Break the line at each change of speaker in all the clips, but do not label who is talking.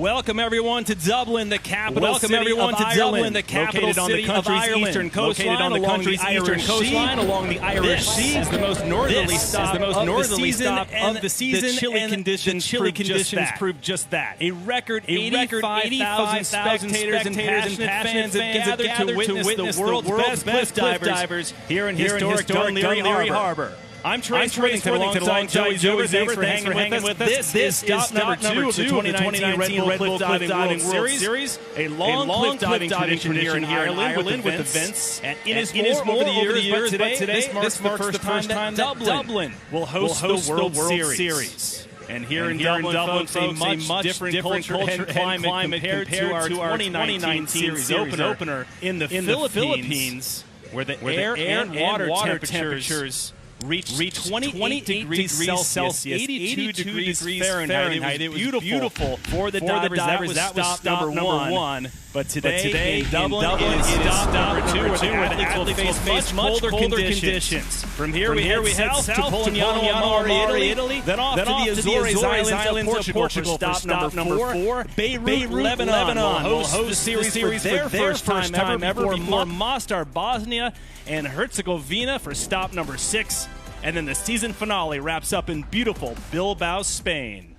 Welcome everyone to Dublin, the capital city of Ireland, located on the country's eastern coastline, along the Irish Sea. Is the most northerly stop of the season. The chilly conditions prove just that. A record 85,000 spectators and passionate fans have gathered to witness the world's best cliff divers here in historic Dunleary Harbor. I'm Trace Worthington alongside Joey Zuber. Thanks for hanging with us. This is stop number two of the 2019 Red Bull Cliff Diving World Series. A long cliff diving tradition here in Ireland with events at Innismore over the years. But today, this marks the first time that Dublin will host the World Series. And here in Dublin, folks, a much different culture and climate compared to our 2019 series opener in the Philippines, where the air and water temperatures reached 28 degrees Celsius, 82 degrees Fahrenheit. It was beautiful for the divers. That was stop number one. But today in Dublin is stop number two, where the athletes will face much colder conditions. From here we head south to Polignano, Italy, then off to the Azores Islands of Portugal. Stop number four. Beirut, Lebanon will host the series for their first time ever before Mostar, Bosnia, and Herzegovina for stop number 6. And then the season finale wraps up in beautiful Bilbao, Spain.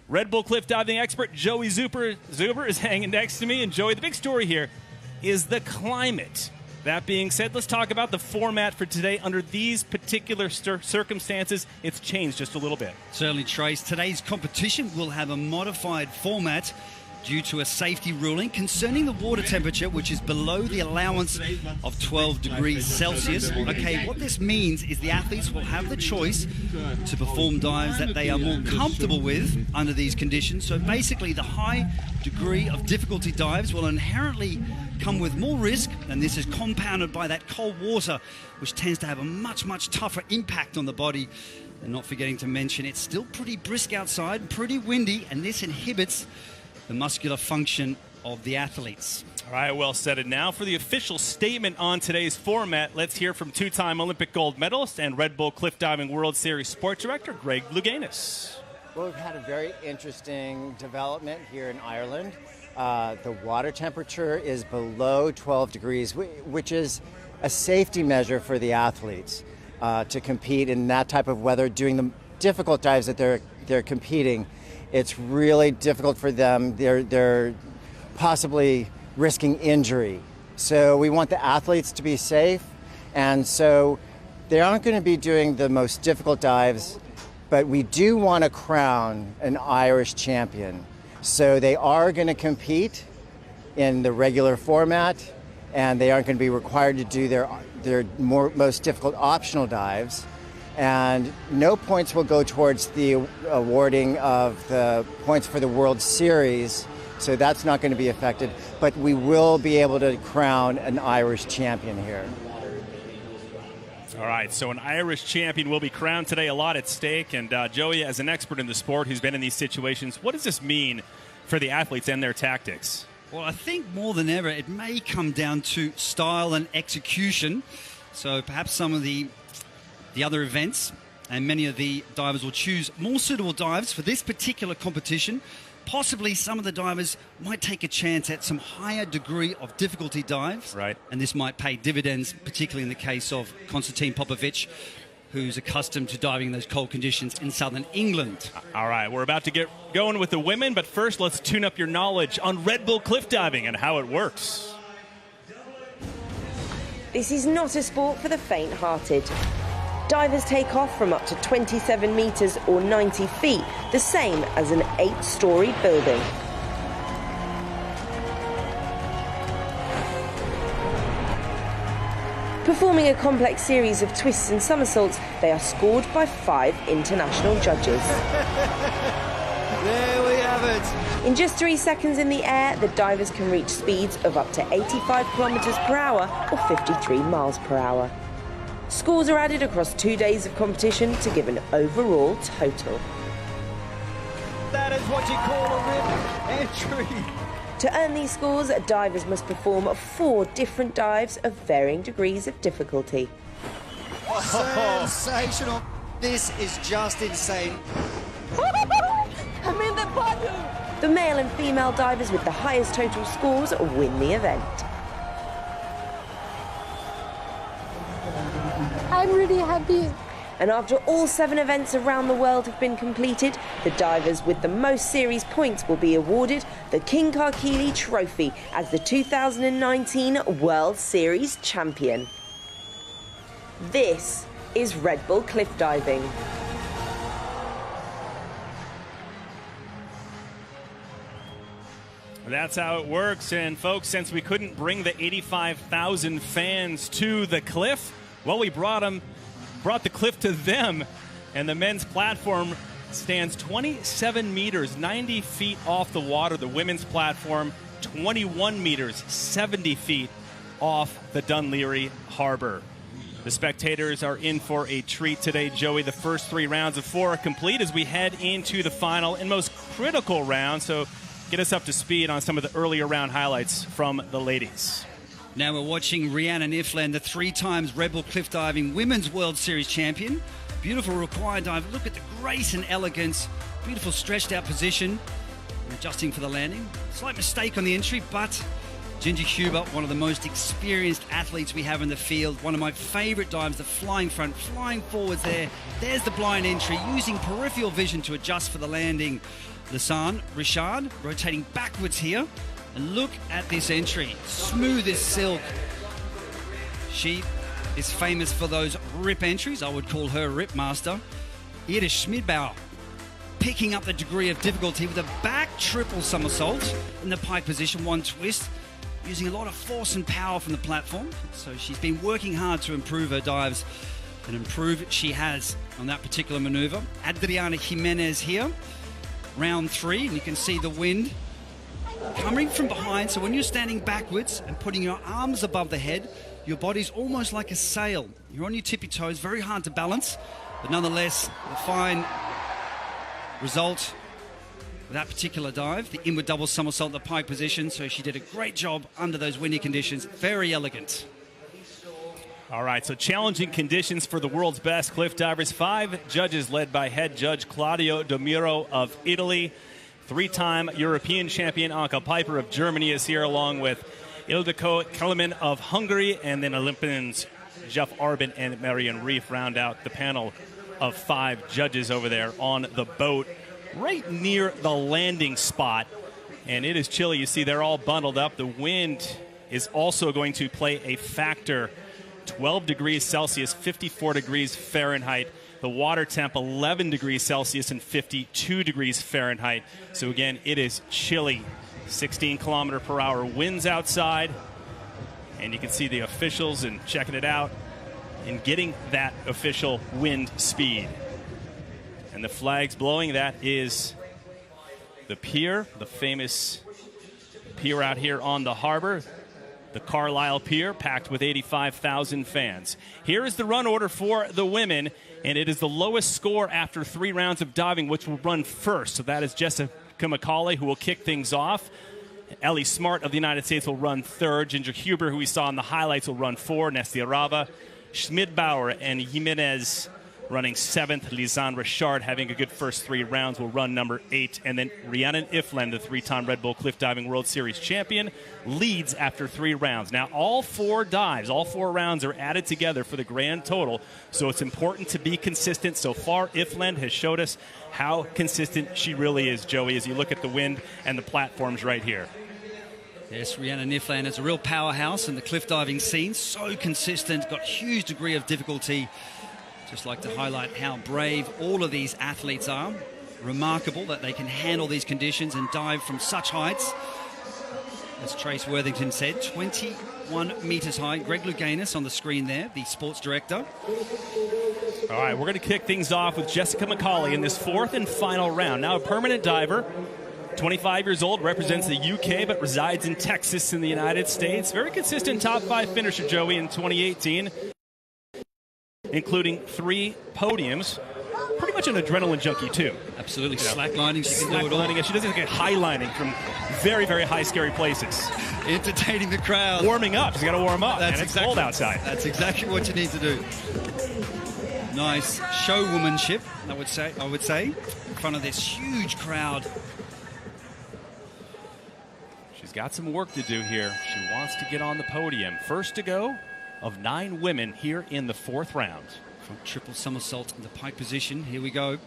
Red Bull cliff diving expert Joey Zuber is hanging next to me. And Joey, the big story here is the climate. That being said, let's talk about the format for today. Under these particular circumstances, it's changed just a little bit.
Certainly, Trace. Today's competition will have a modified format due to a safety ruling concerning the water temperature, which is below the allowance of 12 degrees Celsius. Okay, what this means is the athletes will have the choice to perform dives that they are more comfortable with under these conditions. So basically, the high degree of difficulty dives will inherently come with more risk, and this is compounded by that cold water, which tends to have a much tougher impact on the body. And not forgetting to mention, it's still pretty brisk outside, pretty windy, and this inhibits the muscular function of the athletes.
All right, well said. And now for the official statement on today's format, let's hear from two-time Olympic gold medalist and Red Bull Cliff Diving World Series Sports Director, Greg Louganis.
Well, we've had a very interesting development here in Ireland. The water temperature is below 12 degrees, which is a safety measure for the athletes to compete in that type of weather, doing the difficult dives that they're competing. It's really difficult for them. They're possibly risking injury. So we want the athletes to be safe. And so they aren't going to be doing the most difficult dives, but we do want to crown an Irish champion. So they are going to compete in the regular format, and they aren't going to be required to do their most difficult optional dives. And no points will go towards the awarding of the points for the World Series, so that's not going to be affected. But we will be able to crown an Irish champion here.
All right, so an Irish champion will be crowned today, a lot at stake. And Joey, as an expert in the sport who's been in these situations, what does this mean for the athletes and their tactics?
Well, I think more than ever, it may come down to style and execution. So perhaps some of the other events, and many of the divers will choose more suitable dives for this particular competition. Possibly some of the divers might take a chance at some higher degree of difficulty dives.
Right.
And this might pay dividends, particularly in the case of Konstantin Popovic, who's accustomed to diving in those cold conditions in southern England.
All right, we're about to get going with the women, but first let's tune up your knowledge on Red Bull cliff diving and how it works.
This is not a sport for the faint-hearted. Divers take off from up to 27 metres or 90 feet, the same as an 8-storey building. Performing a complex series of twists and somersaults, they are scored by 5 international judges.
There we have it.
In just 3 seconds in the air, the divers can reach speeds of up to 85 kilometres per hour or 53 miles per hour. Scores are added across 2 days of competition to give an overall total.
That is what you call a rib entry.
To earn these scores, divers must perform 4 different dives of varying degrees of difficulty.
Sensational. This is just insane.
I'm in the bottom! The male and female divers with the highest total scores win the event.
I'm really happy.
And after all 7 events around the world have been completed, the divers with the most series points will be awarded the King Karkili Trophy as the 2019 World Series champion. This is Red Bull cliff diving.
That's how it works. And folks, since we couldn't bring the 85,000 fans to the cliff, well, we brought the cliff to them. And the men's platform stands 27 meters, 90 feet off the water. The women's platform, 21 meters, 70 feet off the Dunleary Harbor. The spectators are in for a treat today, Joey. The first 3 rounds of 4 are complete as we head into the final and most critical round. So get us up to speed on some of the earlier round highlights from the ladies.
Now we're watching Rhiannon Ifland, the 3 times Red Bull cliff diving Women's World Series champion. Beautiful required dive. Look at the grace and elegance. Beautiful stretched out position. Adjusting for the landing. Slight mistake on the entry, but Ginger Huber, one of the most experienced athletes we have in the field. One of my favorite dives, the flying front, flying forwards there. There's the blind entry, using peripheral vision to adjust for the landing. Lisanne Richard rotating backwards here. And look at this entry, smooth as silk. She is famous for those rip entries. I would call her rip master. Ida Schmidbauer picking up the degree of difficulty with a back triple somersault in the pike position, 1 twist, using a lot of force and power from the platform. So she's been working hard to improve her dives, and improve she has on that particular maneuver. Adriana Jimenez here, round 3, and you can see the wind coming from behind. So when you're standing backwards and putting your arms above the head, your body's almost like a sail. You're on your tippy toes, very hard to balance, but nonetheless, a fine result with that particular dive, the inward double somersault in the pike position. So she did a great job under those windy conditions, very elegant.
All right, so challenging conditions for the world's best cliff divers. 5 judges led by head judge Claudio Domiro of Italy. 3-time European champion Anka Piper of Germany is here, along with Ildiko Kelemen of Hungary, and then Olympians Jeff Arbin and Marion Reif round out the panel of 5 judges over there on the boat right near the landing spot. And it is chilly. You see they're all bundled up. The wind is also going to play a factor. 12 degrees Celsius, 54 degrees Fahrenheit. The water temp, 11 degrees Celsius and 52 degrees Fahrenheit. So again, it is chilly. 16 kilometer per hour winds outside. And you can see the officials and checking it out and getting that official wind speed. And the flag's blowing. That is the pier, the famous pier out here on the harbor. The Carlisle Pier, packed with 85,000 fans. Here is the run order for the women, and it is the lowest score after 3 rounds of diving, which will run first. So that is Jessica McCauley, who will kick things off. Ellie Smart of the United States will run 3rd. Ginger Huber, who we saw in the highlights, will run 4. Nestia Rava, Schmidbauer, and Jimenez running 7th. Lisanne Richard, having a good first 3 rounds, will run number 8. And then Rhiannon Ifland, the 3-time Red Bull Cliff Diving World Series champion, leads after 3 rounds. Now, all 4 dives, all 4 rounds are added together for the grand total, so it's important to be consistent. So far, Ifland has showed us how consistent she really is, Joey, as you look at the wind and the platforms right here.
Yes, Rhiannon Ifland is a real powerhouse in the cliff diving scene. So consistent, got huge degree of difficulty. Just like to highlight how brave all of these athletes are. Remarkable that they can handle these conditions and dive from such heights. As Trace Worthington said, 21 meters high. Greg Louganis on the screen there, the sports director.
All right, we're going to kick things off with Jessica McCauley in this 4th and final round. Now a permanent diver, 25 years old, represents the UK but resides in Texas in the United States. Very consistent top 5 finisher, Joey, in 2018. Including 3 podiums. Pretty much an adrenaline junkie, too.
Absolutely. Slacklining, she can do it all.
And she doesn't get highlining from very, very high, scary places.
Entertaining the crowd.
Warming up. She's got to warm up.
That's
and it's cold outside.
That's exactly what you need to do. Nice showwomanship, I would say, in front of this huge crowd.
She's got some work to do here. She wants to get on the podium. First to go of 9 women here in the 4th round.
From triple somersault in the pike position. Here we go.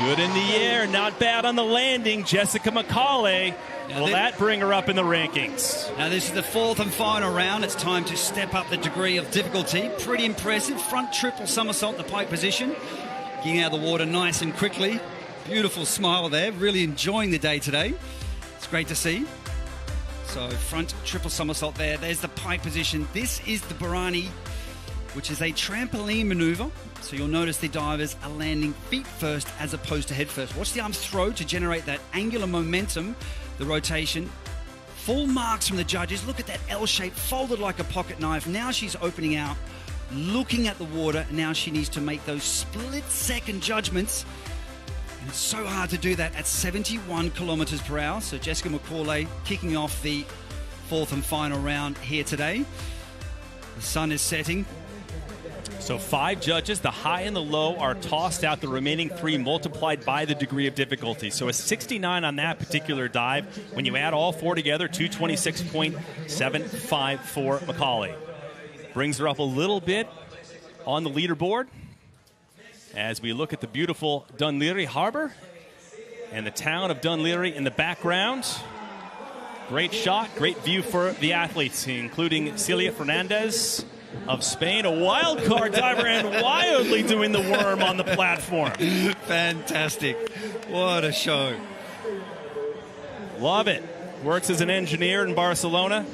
Good in the air, not bad on the landing. Jessica McCauley. Will that bring her up in the rankings?
Now this is the 4th and final round. It's time to step up the degree of difficulty. Pretty impressive. Front triple somersault in the pike position. Getting out of the water nice and quickly. Beautiful smile there. Really enjoying the day today. It's great to see. So front triple somersault there. There's the pike position. This is the Barani, which is a trampoline maneuver. So you'll notice the divers are landing feet first as opposed to head first. Watch the arms throw to generate that angular momentum, the rotation. Full marks from the judges. Look at that L shape, folded like a pocket knife. Now she's opening out, looking at the water. Now she needs to make those split-second judgments. And it's so hard to do that at 71 kilometers per hour. So Jessica McCauley kicking off the 4th and final round here today. The sun is setting.
So 5 judges, the high and the low are tossed out, the remaining 3 multiplied by the degree of difficulty. So a 69 on that particular dive. When you add all 4 together, 226.75 for McCauley. Brings her up a little bit on the leaderboard as we look at the beautiful Dún Laoghaire Harbor and the town of Dún Laoghaire in the background. Great shot, great view for the athletes, including Celia Fernandez of Spain, a wild card diver and wildly doing the worm on the platform.
Fantastic. What a show.
Love it. Works as an engineer in Barcelona.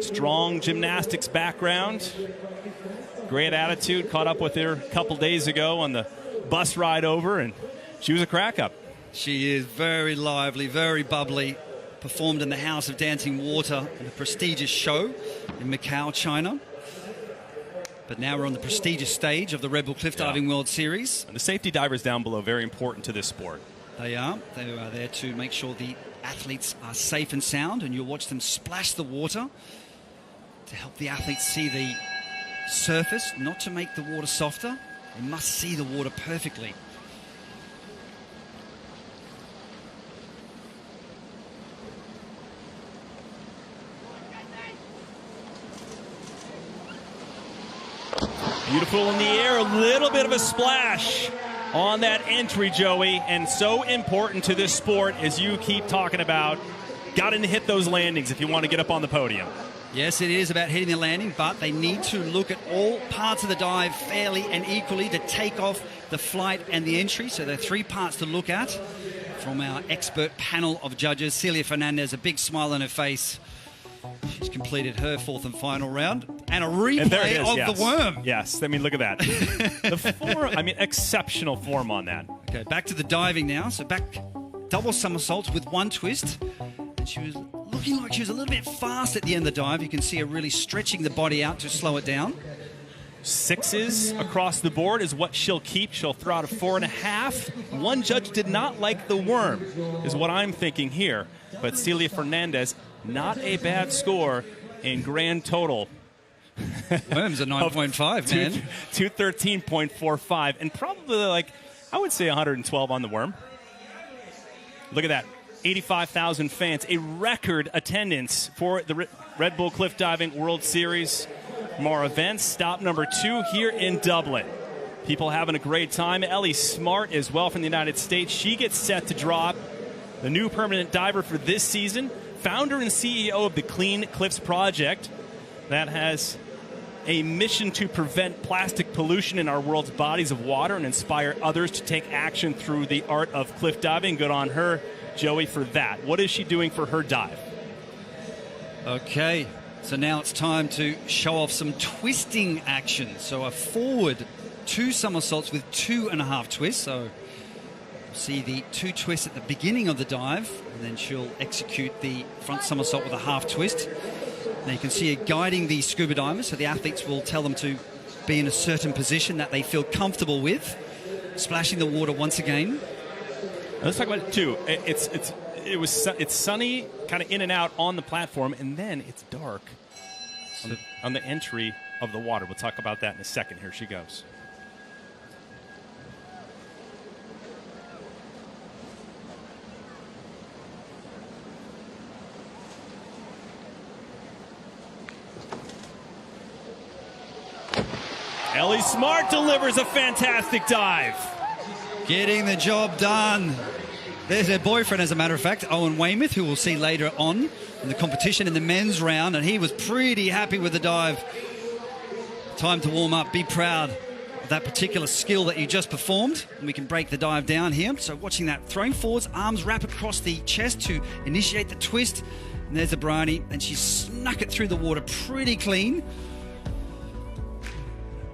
Strong gymnastics background. Great attitude. Caught up with her a couple days ago on the bus ride over, and she was a crack up.
She is very lively, very bubbly. Performed in the House of Dancing Water in a prestigious show in Macau, China. But now we're on the prestigious stage of the Red Bull Cliff Diving World Series.
And the safety divers down below, very important to this sport.
They are. They are there to make sure the athletes are safe and sound, and you'll watch them splash the water to help the athletes see the surface, not to make the water softer. They must see the water perfectly.
Beautiful in the air, a little bit of a splash on that entry, Joey, and so important to this sport, as you keep talking about. Got to hit those landings if you want to get up on the podium.
Yes, it is about hitting the landing, but they need to look at all parts of the dive fairly and equally, the takeoff, the flight, and the entry. So there are 3 parts to look at from our expert panel of judges. Celia Fernandez, a big smile on her face. She's completed her 4th and final round. And a replay of the worm.
Yes, I mean, look at that. The form, I mean, exceptional form on that.
Okay, back to the diving now. So back double somersaults with 1 twist. And she was looking like she was a little bit fast at the end of the dive. You can see her really stretching the body out to slow it down.
6s across the board is what she'll keep. She'll throw out a 4.5. One judge did not like the worm, is what I'm thinking here. But Celia Fernandez, not a bad score in grand total.
Worm's a 9.5, man.
213.45, and probably, like, I would say 112 on the worm. Look at that. 85,000 fans, a record attendance for the Red Bull Cliff Diving World Series. More events. Stop number 2 here in Dublin. People having a great time. Ellie Smart as well from the United States. She gets set to drop the new permanent diver for this season. Founder and CEO of the Clean Cliffs Project that has a mission to prevent plastic pollution in our world's bodies of water and inspire others to take action through the art of cliff diving. Good on her, Joey, for that. What is she doing for her dive?
Okay, so now it's time to show off some twisting action. So a forward 2 somersaults with 2.5 twists. So see the 2 twists at the beginning of the dive, and then she'll execute the front somersault with a half twist. Now you can see her guiding the scuba divers, so the athletes will tell them to be in a certain position that they feel comfortable with. Splashing the water once again.
Now let's talk about it too. It's sunny, kind of in and out on the platform, and then it's dark on the entry of the water. We'll talk about that in a second. Here she goes. Ellie Smart delivers a fantastic dive.
Getting the job done. There's her boyfriend, as a matter of fact, Owen Weymouth, who we'll see later on in the competition in the men's round, and he was pretty happy with the dive. Time to warm up. Be proud of that particular skill that you just performed. And we can break the dive down here. So watching that, throwing forwards, arms wrap across the chest to initiate the twist. And there's the Bryony, and she snuck it through the water pretty clean.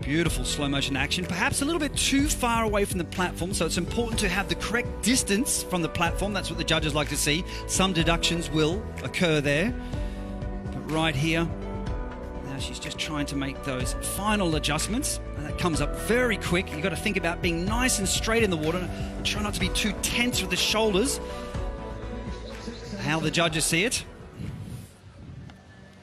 Beautiful slow motion action, perhaps a little bit too far away from the platform, so it's important to have the correct distance from the platform. That's what the judges like to see. Some deductions will occur there. But right here, now she's just trying to make those final adjustments, and that comes up very quick. You've got to think about being nice and straight in the water. Try not to be too tense with the shoulders. How the judges see it.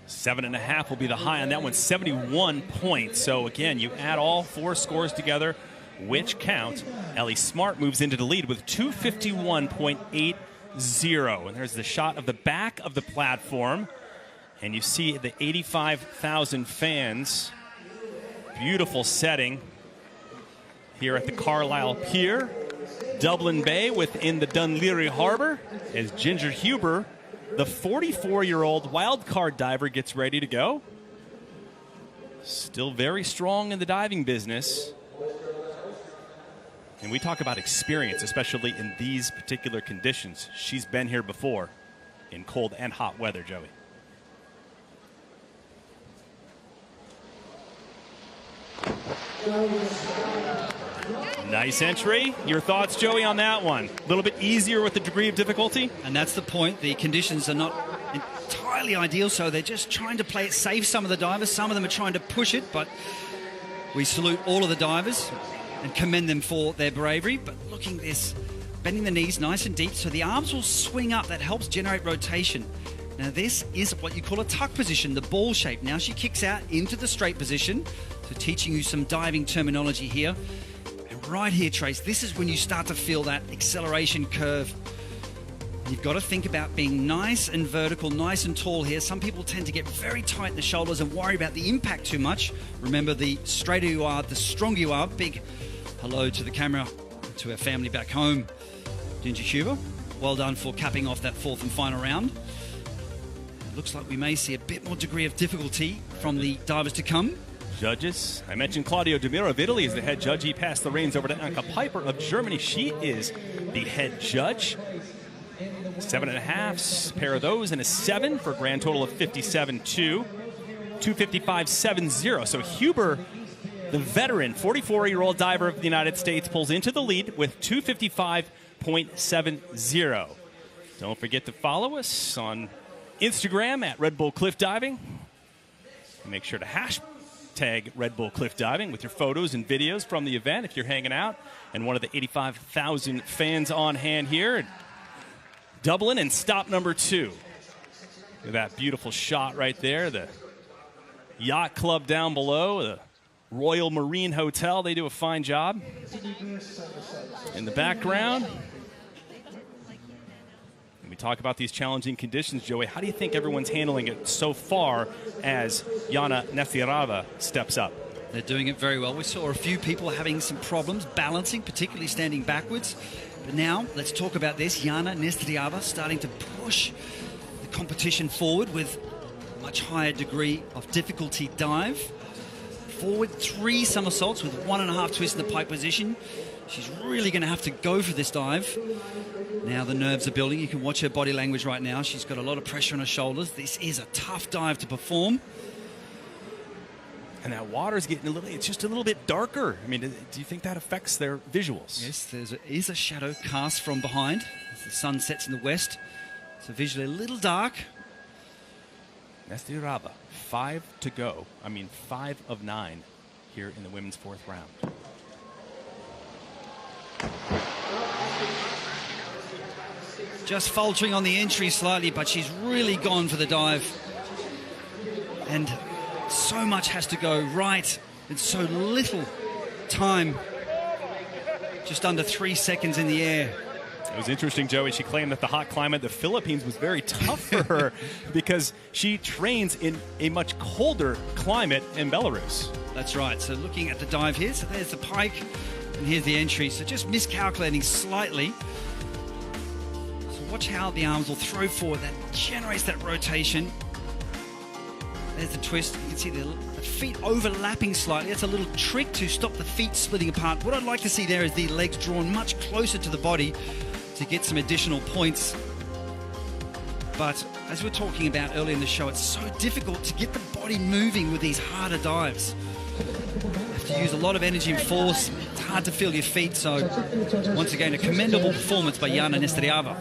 7.5 will be the high on that one, 71 points. So again, you add all four scores together, which count. Ellie Smart moves into the lead with 251.80. And there's the shot of the back of the platform. And you see the 85,000 fans. Beautiful setting here at the Carlisle Pier. Dublin Bay within the Dunleary Harbor as Ginger Huber, the 44-year-old wildcard diver, gets ready to go. Still very strong in the diving business. And we talk about experience, especially in these particular conditions. She's been here before in cold and hot weather, Joey. Nice entry. Your thoughts, Joey, on that one? A little bit easier with the degree of difficulty?
And that's the point. The conditions are not entirely ideal, so they're just trying to play it safe, some of the divers. Some of them are trying to push it, but we salute all of the divers and commend them for their bravery. But looking at this, bending the knees nice and deep, so the arms will swing up. That helps generate rotation. Now this is what you call a tuck position, the ball shape. Now she kicks out into the straight position. So teaching you some diving terminology here. And right here, Trace, this is when you start to feel that acceleration curve. You've got to think about being nice and vertical, nice and tall here. Some people tend to get very tight in the shoulders and worry about the impact too much. Remember, the straighter you are, the stronger you are. Big hello to the camera, to our family back home. Ginger Huber, well done for capping off that fourth and final round. It looks like we may see a bit more degree of difficulty from the divers to come.
Judges, I mentioned Claudio Demiro of Italy is the head judge. He passed the reins over to Anka Piper of Germany. She is the head judge. 7.5, pair of those, and a 7 for a grand total of 57.2. 255.70. So Huber, the veteran, 44-year-old diver of the United States, pulls into the lead with 255.70. Don't forget to follow us on Instagram at Red Bull Cliff Diving. Make sure to hashtag Red Bull Cliff Diving with your photos and videos from the event if you're hanging out. And one of the 85,000 fans on hand here in Dublin, and stop number 2. Look at that beautiful shot right there. The yacht club down below, the Royal Marine Hotel, they do a fine job. In the background, when we talk about these challenging conditions, Joey, how do you think everyone's handling it so far as Yana Nestirava steps up?
They're doing it very well. We saw a few people having some problems balancing, particularly standing backwards. But now, let's talk about this. Yana Nestirava starting to push the competition forward with a much higher degree of difficulty dive. Forward 3 somersaults with 1.5 twists in the pike position. She's really going to have to go for this dive. Now the nerves are building. You can watch her body language right now. She's got a lot of pressure on her shoulders. This is a tough dive to perform.
And that water's getting it's just a little bit darker. I mean, do you think that affects their visuals?
Yes, there is a shadow cast from behind as the sun sets in the west. So visually a little dark.
Nestirava, 5 to go. 5 of 9 here in the women's 4th round.
Just faltering on the entry slightly, but she's really gone for the dive. And so much has to go right in so little time. Just under 3 seconds in the air.
It was interesting, Joey. She claimed that the hot climate, the Philippines, was very tough for her because she trains in a much colder climate in Belarus.
That's right. So looking at the dive here, so there's the pike, and here's the entry. So just miscalculating slightly. So watch how the arms will throw forward. That generates that rotation. There's the twist. You can see the feet overlapping slightly. That's a little trick to stop the feet splitting apart. What I'd like to see there is the legs drawn much closer to the body to get some additional points. But as we were talking about earlier in the show, it's so difficult to get the body moving with these harder dives. You have to use a lot of energy and force. It's hard to feel your feet. So once again, a commendable performance by Jana Nestriava.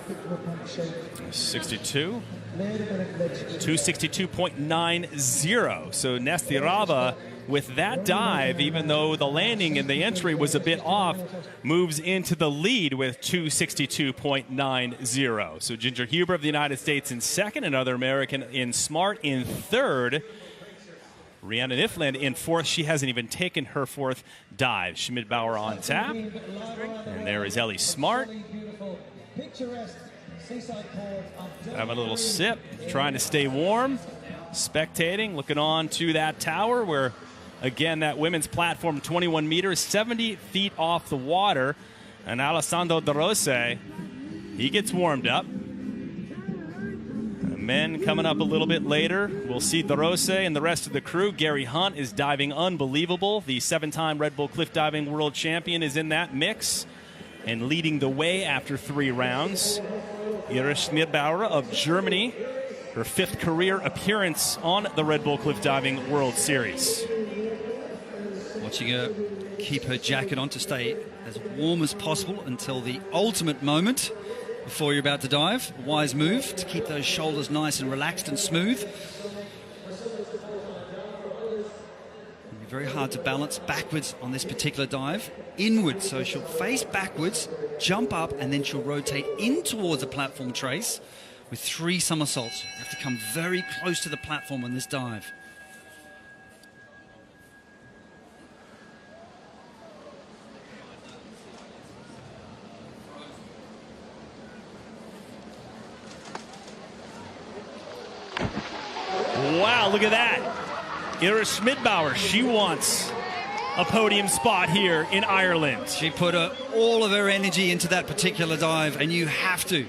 62. 262.90. So Nestriava, with that dive, even though the landing and the entry was a bit off, moves into the lead with 262.90. So Ginger Huber of the United States in second, another American in Smart in third. Rhiannon Ifland in fourth. She hasn't even taken her fourth dive. Schmidbauer on tap. And there is Ellie Smart. Having a little sip, trying to stay warm, spectating, looking on to that tower where, again, that women's platform, 21 meters, 70 feet off the water. And Alessandro De Rossi, he gets warmed up. The men coming up a little bit later. We'll see De Rossi and the rest of the crew. Gary Hunt is diving unbelievable. The 7-time Red Bull Cliff Diving World Champion is in that mix and leading the way after 3 rounds. Iris Schmidbauer of Germany, her 5th career appearance on the Red Bull Cliff Diving World Series.
Watching her keep her jacket on to stay as warm as possible until the ultimate moment before you're about to dive. A wise move to keep those shoulders nice and relaxed and smooth. Very hard to balance backwards on this particular dive. Inward, so she'll face backwards, jump up, and then she'll rotate in towards the platform trace with 3 somersaults. You have to come very close to the platform on this dive.
Wow, look at that. Iris Schmidbauer, she wants a podium spot here in Ireland.
She put all of her energy into that particular dive, and you have to.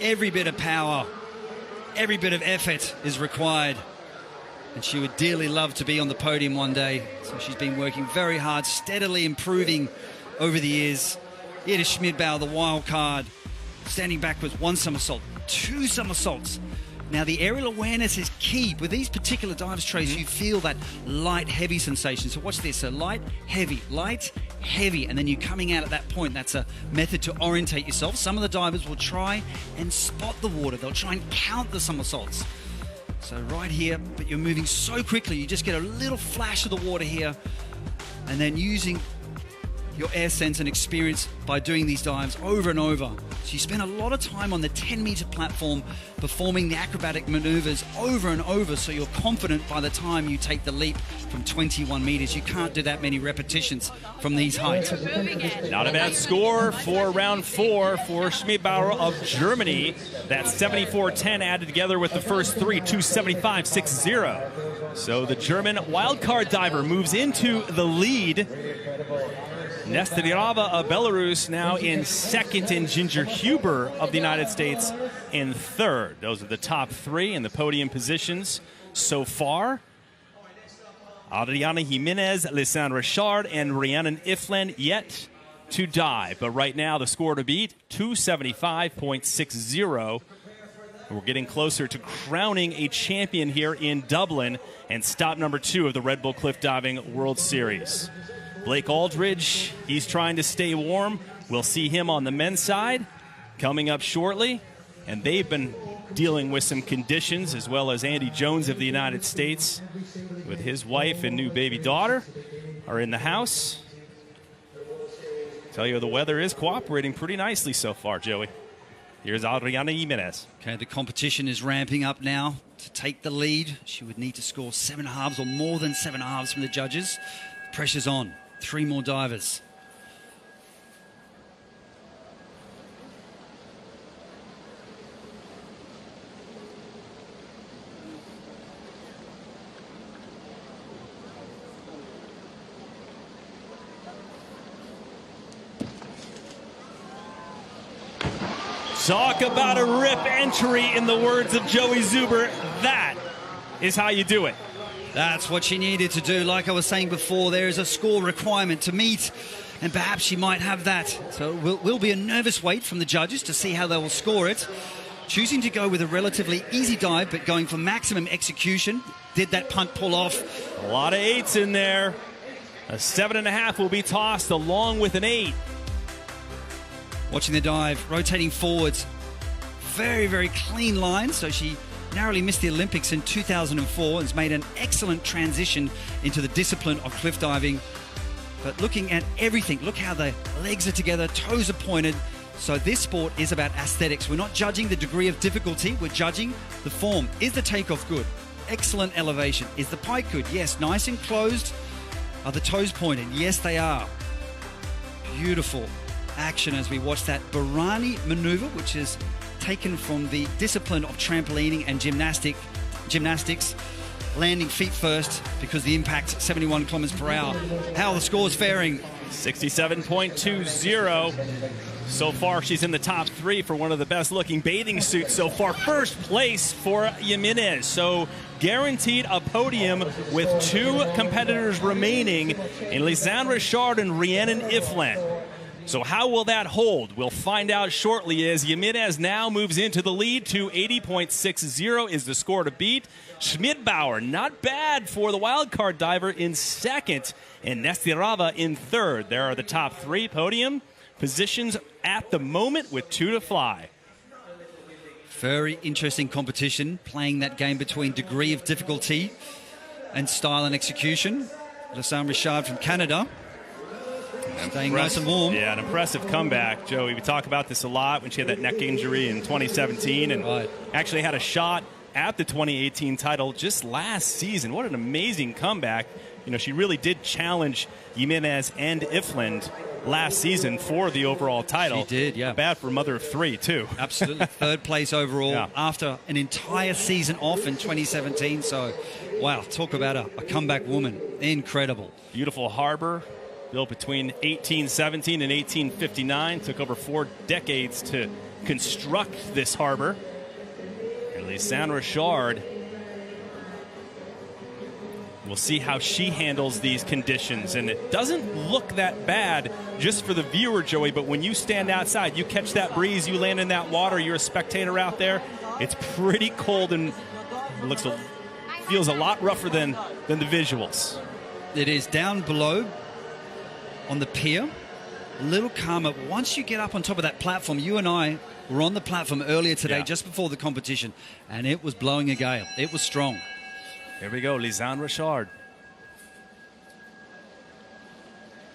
Every bit of power, every bit of effort is required. And she would dearly love to be on the podium one day. So she's been working very hard, steadily improving over the years. Iris Schmidbauer, the wild card, standing backwards, 1 somersault, 2 somersaults. Now, the aerial awareness is key. With these particular dives, Trace, you feel that light, heavy sensation. So watch this. So light, heavy, and then you're coming out at that point. That's a method to orientate yourself. Some of the divers will try and spot the water. They'll try and count the somersaults. So right here, but you're moving so quickly, you just get a little flash of the water here, and then using your air sense and experience by doing these dives over and over. So you spend a lot of time on the 10-meter platform performing the acrobatic maneuvers over and over, so you're confident by the time you take the leap from 21 meters. You can't do that many repetitions from these heights.
Not a bad score for round 4 for Schmidbauer of Germany. That's 74.10 added together with the first 3, 275.60. So the German wildcard diver moves into the lead. Nestriava of Belarus now in second, and Ginger Huber of the United States in third. Those are the top 3 in the podium positions so far. Adriana Jimenez, Lisanne Richard, and Rhiannon Ifland yet to dive. But right now the score to beat, 275.60. We're getting closer to crowning a champion here in Dublin and stop number 2 of the Red Bull Cliff Diving World Series. Blake Aldridge, he's trying to stay warm. We'll see him on the men's side coming up shortly. And they've been dealing with some conditions, as well as Andy Jones of the United States with his wife and new baby daughter are in the house. Tell you, the weather is cooperating pretty nicely so far, Joey. Here's Adriana Jimenez.
Okay, the competition is ramping up now. To take the lead, she would need to score 7 halves or more than 7 halves from the judges. Pressure's on. 3 more divers.
Talk about a rip entry, in the words of Joey Zuber. That is how you do it.
That's what she needed to do. Like I was saying before, there is a score requirement to meet, and perhaps she might have that. So it will be a nervous wait from the judges to see how they will score it. Choosing to go with a relatively easy dive, but going for maximum execution. Did that punt pull off?
A lot of 8s in there. A 7.5 will be tossed along with an 8.
Watching the dive, rotating forwards. Very, very clean line. So she narrowly missed the Olympics in 2004 and has made an excellent transition into the discipline of cliff diving. But looking at everything, look how the legs are together, toes are pointed. So this sport is about aesthetics. We're not judging the degree of difficulty, we're judging the form. Is the takeoff good? Excellent elevation. Is the pike good? Yes. Nice and closed. Are the toes pointed? Yes, they are. Beautiful action as we watch that Barani maneuver, which is taken from the discipline of trampolining and gymnastics. Landing feet first because the impact 71 kilometers per hour. How are the scores faring?
67.20. So far, she's in the top 3 for one of the best looking bathing suits so far. First place for Jimenez. So guaranteed a podium with 2 competitors remaining in Lisanne Richard and Rhiannon Ifland. So how will that hold? We'll find out shortly as Jimenez now moves into the lead to 80.60 is the score to beat. Schmidbauer, not bad for the wildcard diver, in second, and Nestirava in third. There are the top 3 podium positions at the moment with 2 to fly.
Very interesting competition, playing that game between degree of difficulty and style and execution. Lisanne Richard from Canada. Staying nice and warm.
Yeah, an impressive comeback, Joey. We talk about this a lot when she had that neck injury in 2017 and actually had a shot at the 2018 title just last season. What an amazing comeback. You know, she really did challenge Jimenez and Ifland last season for the overall title.
She did, yeah.
Bad for mother of 3, too.
Absolutely. Third place overall after an entire season off in 2017. So, wow, talk about a comeback woman. Incredible.
Beautiful harbor. Built between 1817 and 1859. Took over 4 decades to construct this harbor. And Lisanne Richard, we'll see how she handles these conditions. And it doesn't look that bad just for the viewer, Joey, but when you stand outside, you catch that breeze, you land in that water, you're a spectator out there, it's pretty cold and feels a lot rougher than the visuals.
It is down below on the pier, a little calmer. Once you get up on top of that platform, you and I were on the platform earlier today, just before the competition, and it was blowing a gale. It was strong.
Here we go, Lisanne Richard.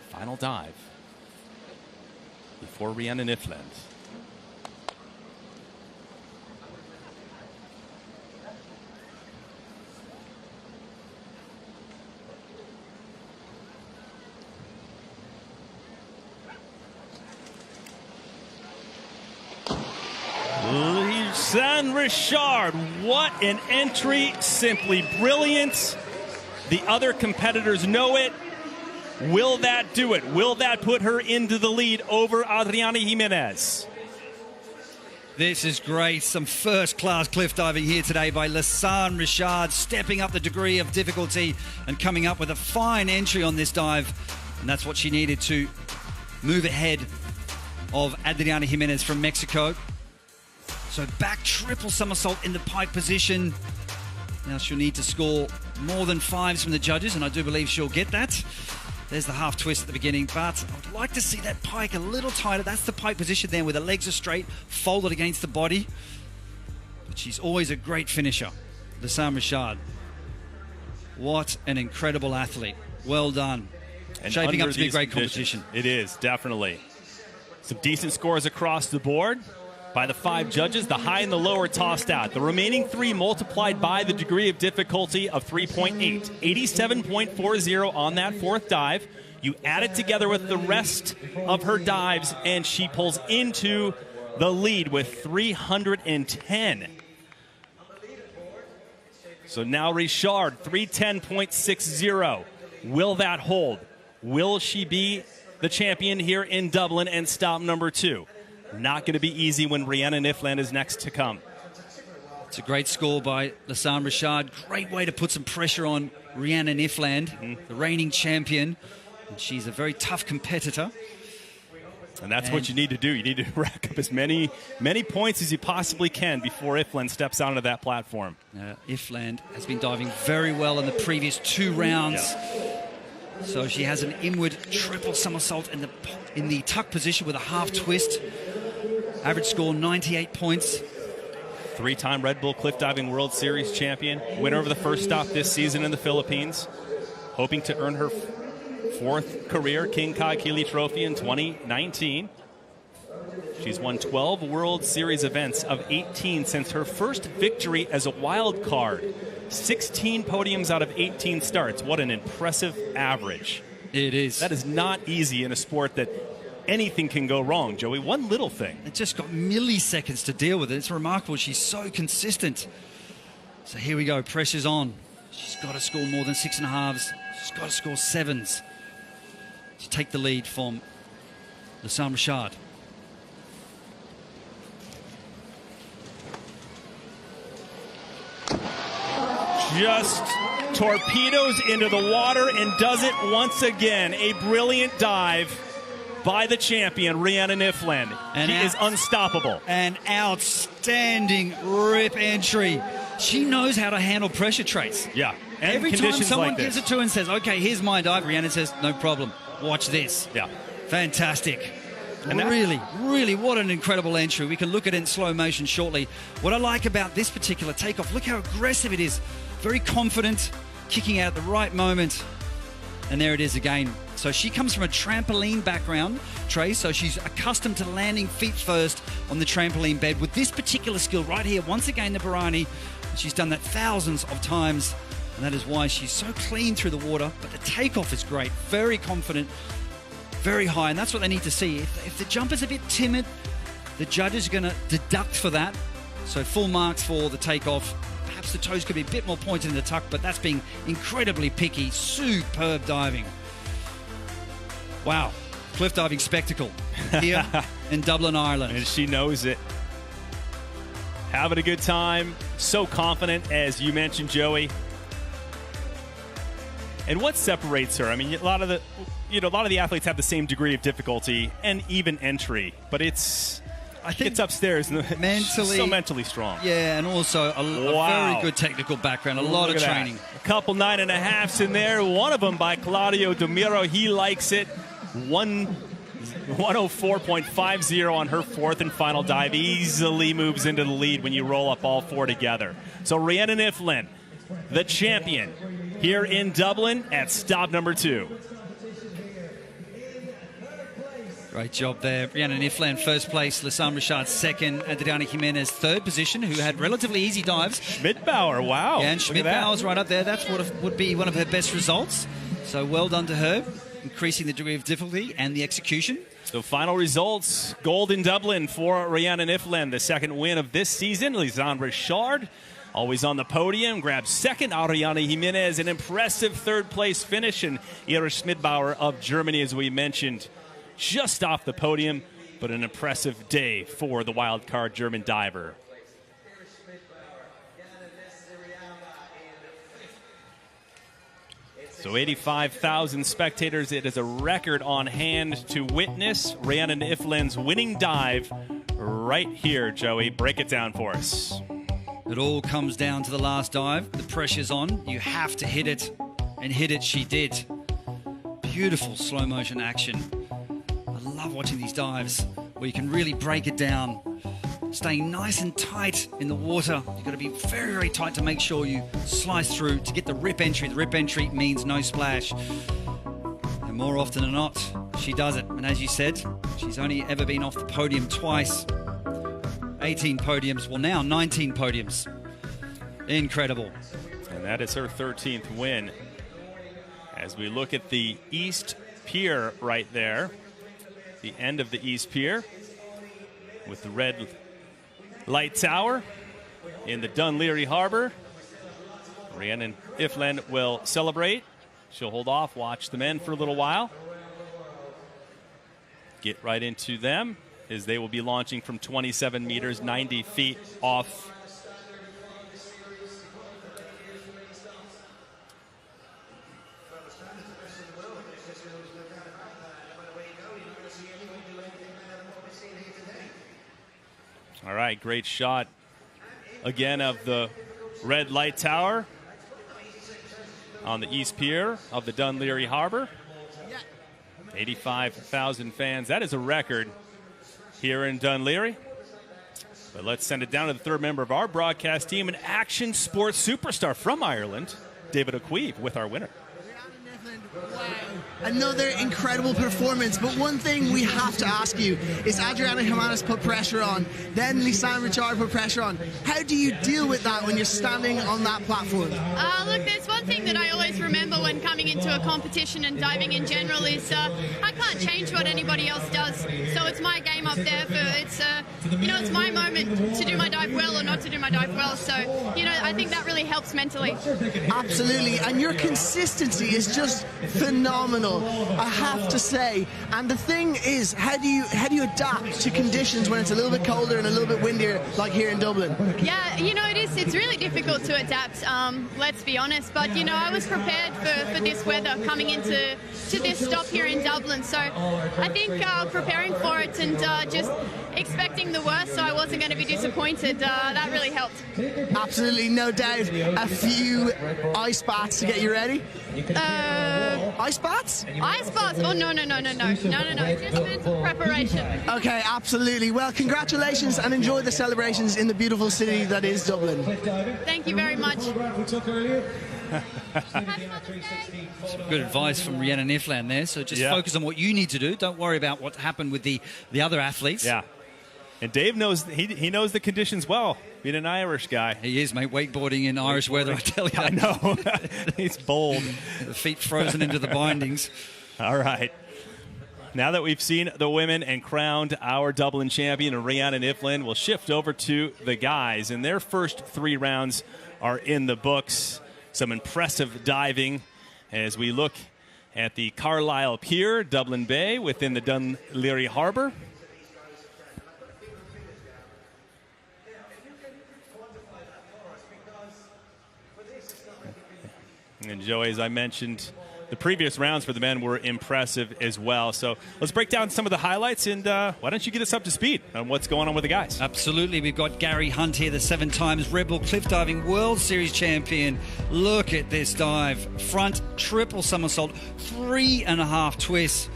Final dive before Rhiannon Ifland. Lisanne Richard, what an entry, simply brilliant. The other competitors know it. Will that do it? Will that put her into the lead over Adriana Jimenez?
This is great. Some first-class cliff diving here today by Lisanne Richard, stepping up the degree of difficulty and coming up with a fine entry on this dive. And that's what she needed to move ahead of Adriana Jimenez from Mexico. So back triple somersault in the pike position. Now she'll need to score more than 5s from the judges, and I do believe she'll get that. There's the half twist at the beginning, but I'd like to see that pike a little tighter. That's the pike position there where the legs are straight, folded against the body. But she's always a great finisher, Lisanne Richard. What an incredible athlete. Well done. And shaping up to be a great competition.
It is, definitely. Some decent scores across the board by the 5 judges. The high and the low are tossed out. The remaining 3 multiplied by the degree of difficulty of 3.8. 87.40 on that 4th dive. You add it together with the rest of her dives, and she pulls into the lead with 310. So now Richard, 310.60. Will that hold? Will she be the champion here in Dublin and stop number 2? Not going to be easy when Rhiannon Ifland is next to come.
It's a great score by Lassane Richard. Great way to put some pressure on Rhiannon Ifland, the reigning champion. And she's a very tough competitor.
And that's what you need to do. You need to rack up as many points as you possibly can before Ifland steps onto that platform.
Ifland has been diving very well in the previous 2 rounds. Yeah. So she has an inward triple somersault in the tuck position with a half twist. Average score 98 points.
3-time Red Bull Cliff Diving World Series champion. Winner of the first stop this season in the Philippines. Hoping to earn her 4th career King Kai Keeley Trophy in 2019. She's won 12 World Series events of 18 since her first victory as a wild card. 16 podiums out of 18 starts. What an impressive average.
It is.
That is not easy in a sport that anything can go wrong, Joey. One little thing.
It just got milliseconds to deal with it. It's remarkable. She's so consistent. So here we go. Pressure's on. She's got to score more than 6.5s. She's got to score 7s to take the lead from Lassane Richard.
Just torpedoes into the water and does it once again. A brilliant dive by the champion, Rhiannon Ifland. She is unstoppable.
An outstanding rip entry. She knows how to handle pressure trace.
Yeah. And
every time someone
like
gives it to her and says, okay, here's my dive, Rhiannon says, no problem. Watch this.
Yeah.
Fantastic. And really, what an incredible entry. We can look at it in slow motion shortly. What I like about this particular takeoff, look how aggressive it is. Very confident, kicking out at the right moment. And there it is again. So she comes from a trampoline background, Trey, so she's accustomed to landing feet first on the trampoline bed. With this particular skill right here, once again, the Barani, she's done that thousands of times, and that is why she's so clean through the water. But the takeoff is great, very confident, very high, and that's what they need to see. If the jump is a bit timid, the judges are going to deduct for that. So full marks for the takeoff. Perhaps the toes could be a bit more pointed in the tuck, but that's being incredibly picky. Superb diving. Wow. Cliff diving spectacle here in Dublin, Ireland.
And she knows it. Having a good time. So confident, as you mentioned, Joey. And what separates her? I mean, a lot of the athletes have the same degree of difficulty and even entry, but I think it's upstairs.
Mentally,
so mentally strong.
Yeah, and also a very good technical background, a lot of training.
A couple 9.5s in there. One of them by Claudio Domiro. He likes it. 104.50 on her 4th and final dive. Easily moves into the lead when you roll up all 4 together. So Rhiannon Ifland, the champion, here in Dublin at stop number 2.
Great job there. Rhiannon Ifland, 1st place. Lassane Richard, 2nd. Adriana Jimenez, 3rd position, who had relatively easy dives.
Schmidbauer, wow.
Yeah, and Schmidbauer's right up there. That's what would be one of her best results. So well done to her, increasing the degree of difficulty and the execution.
So final results, gold in Dublin for Rhiannon Ifland, the 2nd win of this season. Lassane Richard, always on the podium, grabs 2nd. Adriana Jimenez, an impressive 3rd place finish. And Iris Schmidbauer of Germany, as we mentioned, just off the podium, but an impressive day for the wild card German diver. So 85,000 spectators. It is a record on hand to witness Rhiannon Ifland's winning dive right here, Joey. Break it down for us.
It all comes down to the last dive. The pressure's on. You have to hit it, and hit it she did. Beautiful slow motion action. I love watching these dives where you can really break it down. Staying nice and tight in the water. You've got to be very, very tight to make sure you slice through to get the rip entry. The rip entry means no splash. And more often than not, she does it. And as you said, she's only ever been off the podium twice. 18 podiums, well now 19 podiums. Incredible.
And that is her 13th win. As we look at the East Pier right there, the end of the East Pier with the red light tower in the Dun Laoghaire Harbor. Rhiannon Ifland will celebrate. She'll hold off, watch the men for a little while. Get right into them. as they will be launching from 27 meters, 90 feet off. All right, great shot again of the red light tower on the east pier of the Dun-Leary Harbor. 85,000 fans. That is a record here in Dun-Leary. But let's send it down to the third member of our broadcast team, an action sports superstar from Ireland, David O'Queeve, with our winner.
Wow. Another incredible performance, but one thing we have to ask you is Adriana Jimenez put pressure on, then Lisanne Richard put pressure on. How do you deal with that when you're standing on that platform?
Look, there's one thing that I always remember when coming into a competition and diving in general is I can't change what anybody else does, so it's my game up there. It's my moment to do my dive well or not to do my dive well, so I think that really helps mentally.
Absolutely, and your consistency is just phenomenal, I have to say. And the thing is, how do you adapt to conditions when it's a little bit colder and a little bit windier, like here in Dublin?
Yeah, it's really difficult to adapt, let's be honest, but I was prepared for this weather coming into this stop here in Dublin, so I think preparing for it and just expecting the worst so I wasn't going to be disappointed, that really helped.
Absolutely, no doubt. A few ice baths to get you ready? Ice baths?
Ice baths? Oh, no. Just mental preparation.
Okay, absolutely. Well, congratulations and enjoy the celebrations in the beautiful city that is Dublin.
Thank you very much.
Some good advice from Rhiannon Ifland there. So just focus on what you need to do. Don't worry about what happened with the other athletes.
Yeah. And Dave knows, he knows the conditions well, being an Irish guy.
He is, mate. Wakeboarding in Irish weather, I tell you.
I know. He's bold.
The feet frozen into the bindings.
All right. Now that we've seen the women and crowned our Dublin champion, Rhiannon Ifland, we'll shift over to the guys. And their first 3 rounds are in the books. Some impressive diving as we look at the Carlisle Pier, Dublin Bay, within the Dun-Leary Harbor. And Joey, as I mentioned, the previous rounds for the men were impressive as well. So let's break down some of the highlights, and why don't you get us up to speed on what's going on with the guys?
Absolutely. We've got Gary Hunt here, the 7 times Red Bull Cliff Diving World Series champion. Look at this dive. Front triple somersault, 3.5 twists,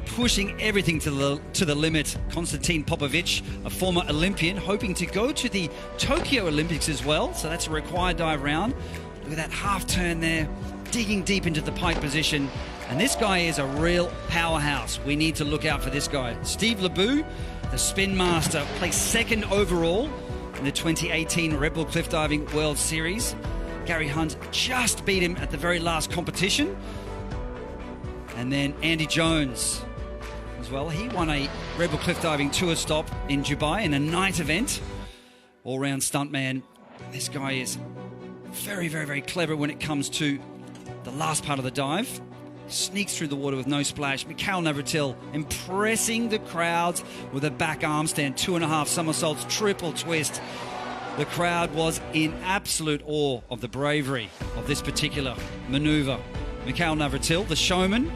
pushing everything to the limit. Konstantin Popovic, a former Olympian, hoping to go to the Tokyo Olympics as well. So that's a required dive round. Look at that half turn there, digging deep into the pike position. And this guy is a real powerhouse. We need to look out for this guy. Steve Lebeau, the spin master, placed 2nd overall in the 2018 Red Bull Cliff Diving World Series. Gary Hunt just beat him at the very last competition. And then Andy Jones as well. He won a Red Bull Cliff Diving Tour stop in Dubai in a night event. All-round stuntman. This guy is very, very, very clever when it comes to the last part of the dive. Sneaks through the water with no splash. Mikhail Navratil impressing the crowds with a back arm stand, 2.5 somersaults, triple twist. The crowd was in absolute awe of the bravery of this particular maneuver. Mikhail Navratil, the showman,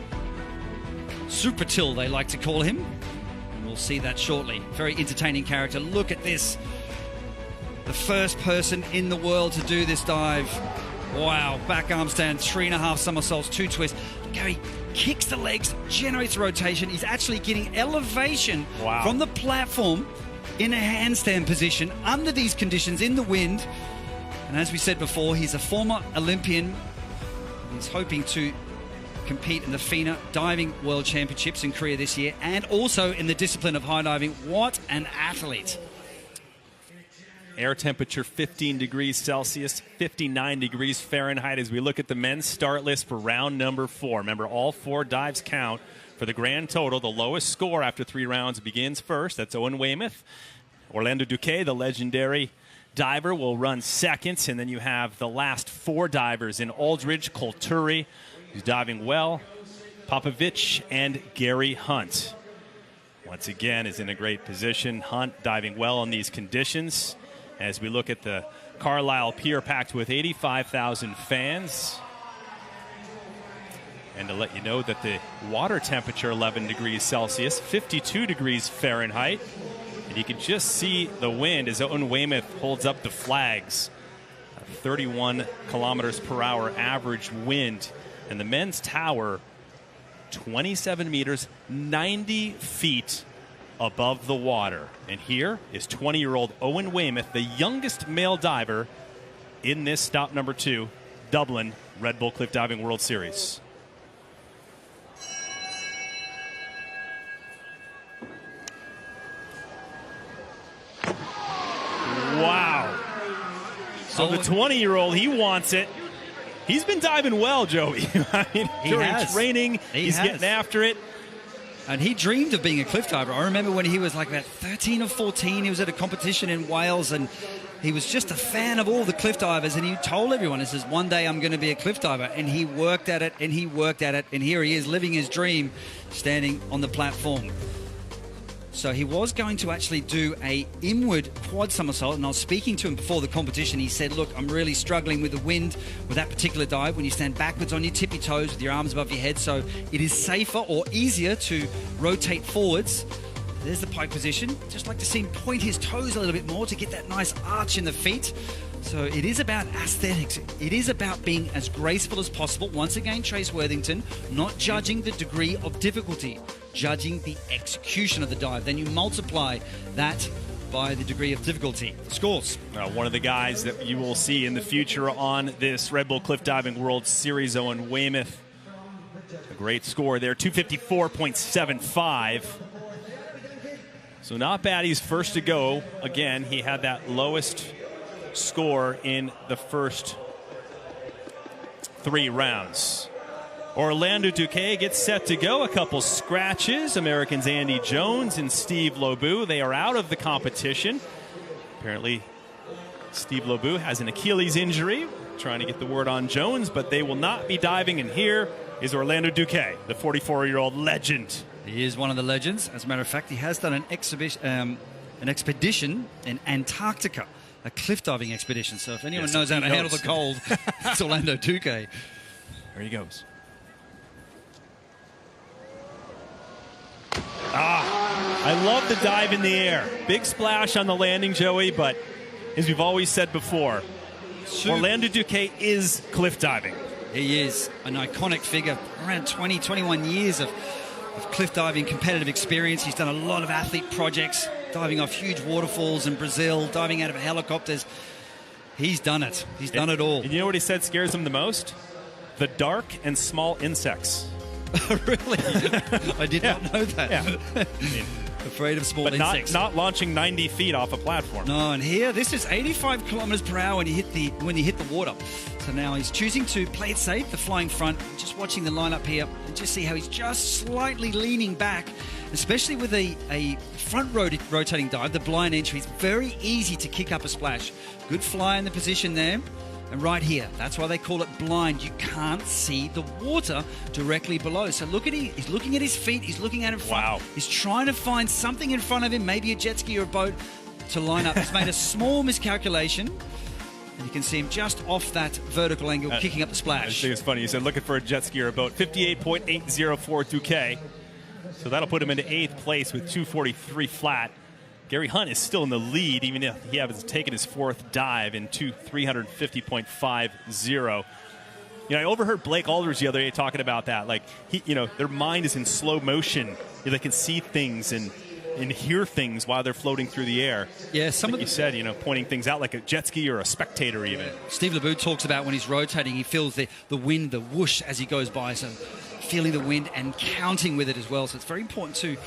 Super Till they like to call him, and we'll see that shortly. Very entertaining character. Look at this. The first person in the world to do this dive. Wow, back arm stand, 3.5 somersaults, 2 twists. Gary kicks the legs, generates rotation. He's actually getting elevation from the platform in a handstand position under these conditions in the wind. And as we said before, he's a former Olympian. He's hoping to compete in the FINA Diving World Championships in Korea this year, and also in the discipline of high diving. What an athlete.
Air temperature 15 degrees Celsius, 59 degrees Fahrenheit as we look at the men's start list for round number 4. Remember, all 4 dives count for the grand total. The lowest score after 3 rounds begins first. That's Owen Weymouth. Orlando Duque, the legendary diver, will run second. And then you have the last 4 divers in Aldridge, Colturi, who's diving well, Popovic, and Gary Hunt. once again, is in a great position. Hunt diving well in these conditions. As we look at the Carlisle Pier packed with 85,000 fans. And to let you know that the water temperature 11 degrees Celsius, 52 degrees Fahrenheit. And you can just see the wind as Owen Weymouth holds up the flags. 31 kilometers per hour average wind. And the men's tower, 27 meters, 90 feet above the water. And here is 20-year-old Owen Weymouth, the youngest male diver in this stop number 2, Dublin Red Bull Cliff Diving World Series. Wow. So the 20-year-old, he wants it. He's been diving well, Joey. I mean, during training, he's getting after it.
And he dreamed of being a cliff diver. I remember when he was like about 13 or 14, he was at a competition in Wales, and he was just a fan of all the cliff divers, and he told everyone, he says, one day I'm going to be a cliff diver. And he worked at it, and he worked at it, and here he is living his dream, standing on the platform. So he was going to actually do a inward quad somersault, and I was speaking to him before the competition. He said, look, I'm really struggling with the wind with that particular dive when you stand backwards on your tippy toes with your arms above your head, so it is safer or easier to rotate forwards. There's the pike position. Just like to see him point his toes a little bit more to get that nice arch in the feet. So it is about aesthetics. It is about being as graceful as possible. Once again, Trace Worthington, not judging the degree of difficulty, judging the execution of the dive. Then you multiply that by the degree of difficulty. Scores.
One of the guys that you will see in the future on this Red Bull Cliff Diving World Series, Owen Weymouth. A great score there, 254.75. So not bad. He's first to go. Again, he had that lowest score in the first 3 rounds. Orlando Duque gets set to go. A couple scratches. Americans Andy Jones and Steve Lobu. They are out of the competition. Apparently, Steve Lobu has an Achilles injury. Trying to get the word on Jones, but they will not be diving. And here is Orlando Duque, the 44-year-old legend.
He is one of the legends. As a matter of fact, he has done an expedition in Antarctica, a cliff diving expedition. So if anyone knows how to handle the cold, it's Orlando Duque.
There he goes. I love the dive in the air. Big splash on the landing, Joey, but as we've always said before, Orlando Duque is cliff diving.
He is an iconic figure. Around 20, 21 years of cliff diving competitive experience. He's done a lot of athlete projects, diving off huge waterfalls in Brazil, diving out of helicopters. He's done it. He's done it all.
And you know what he said scares him the most? The dark and small insects.
Really? I did not know that.
Yeah.
Afraid of small insects.
Not launching 90 feet off a platform.
No, and here, this is 85 kilometers per hour when you hit the water. So now he's choosing to play it safe, the flying front. Just watching the lineup here, and just see how he's just slightly leaning back, especially with a front rotating dive, the blind entry. It's very easy to kick up a splash. Good fly in the position there. And right here, that's why they call it blind. You can't see the water directly below. So look at him. He's looking at his feet. He's looking at in front.
Wow.
He's trying to find something in front of him, maybe a jet ski or a boat, to line up. He's made a small miscalculation. And you can see him just off that vertical angle, kicking up the splash.
I think it's funny. He said looking for a jet ski or a boat. 58.804 Duque. So that'll put him into 8th place with 243 flat. Gary Hunt is still in the lead, even if he hasn't taken his 4th dive in 350.50. You know, I overheard Blake Alders the other day talking about that. Like, their mind is in slow motion. They can see things and hear things while they're floating through the air.
Yeah,
you said, pointing things out like a jet ski or a spectator even.
Steve Lebeau talks about when he's rotating, he feels the wind, the whoosh as he goes by. So feeling the wind and counting with it as well. So it's very important to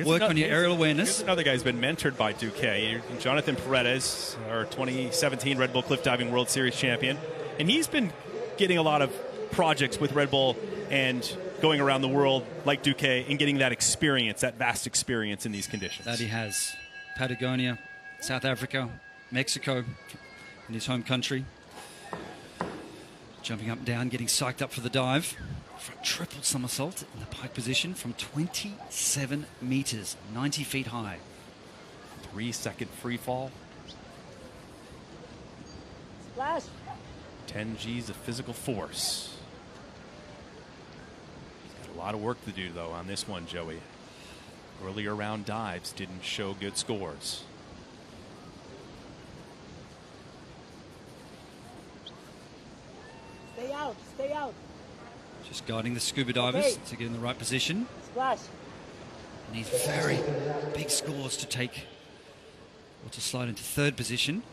work on your aerial awareness.
Here's another guy who's been mentored by Duque, Jonathan Paredes, our 2017 Red Bull Cliff Diving World Series champion. And he's been getting a lot of projects with Red Bull and going around the world like Duque and getting that experience, that vast experience in these conditions.
That he has. Patagonia, South Africa, Mexico, in his home country. Jumping up and down, getting psyched up for the dive. Front triple somersault in the pike position from 27 meters, 90 feet high.
3-second free fall.
Splash.
10 G's of physical force. He's got a lot of work to do, though, on this one, Joey. Earlier round dives didn't show good scores.
Stay out, stay out.
Just guiding the scuba divers to get in the right position.
Splash.
And he's very big scores to take, or to slide into third position.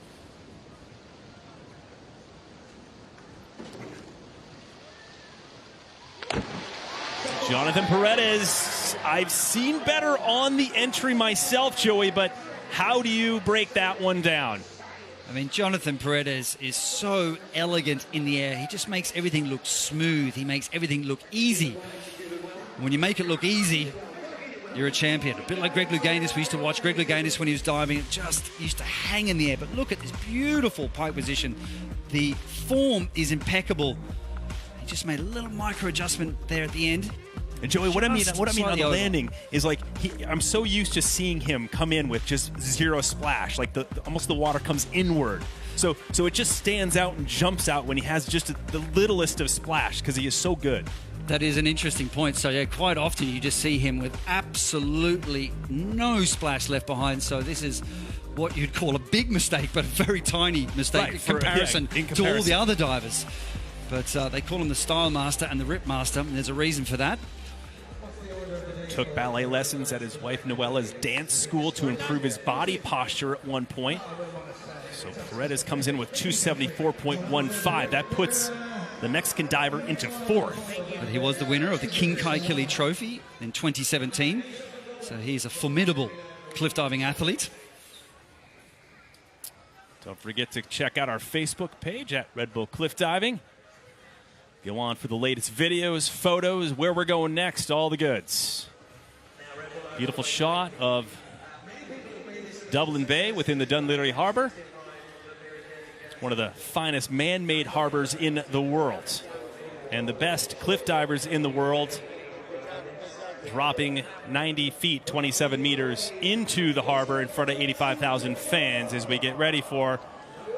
Jonathan Paredes, I've seen better on the entry myself, Joey, but how do you break that one down?
I mean, Jonathan Paredes is so elegant in the air. He just makes everything look smooth. He makes everything look easy. When you make it look easy, you're a champion. A bit like Greg Louganis. We used to watch Greg Louganis when he was diving. It just used to hang in the air. But look at this beautiful pike position. The form is impeccable. He just made a little micro adjustment there at the end.
And Joey, what I mean on the
over.
landing is like I'm so used to seeing him come in with just zero splash, like almost the water comes inward. So it just stands out and jumps out when he has just the littlest of splash because he is so good.
That is an interesting point. So yeah, quite often you just see him with absolutely no splash left behind. So this is what you'd call a big mistake, but a very tiny mistake in comparison to all the other divers. But they call him the Style Master and the Rip Master, and there's a reason for that.
Took ballet lessons at his wife Noella's dance school to improve his body posture at one point. So Paredes comes in with 274.15. That puts the Mexican diver into fourth.
But he was the winner of the King Kaikili Trophy in 2017. So he's a formidable cliff diving athlete.
Don't forget to check out our Facebook page at Red Bull Cliff Diving. Go on for the latest videos, photos, where we're going next, all the goods. Beautiful shot of Dublin Bay within the Dunleary Harbor. It's one of the finest man-made harbors in the world. And the best cliff divers in the world dropping 90 feet, 27 meters into the harbor in front of 85,000 fans as we get ready for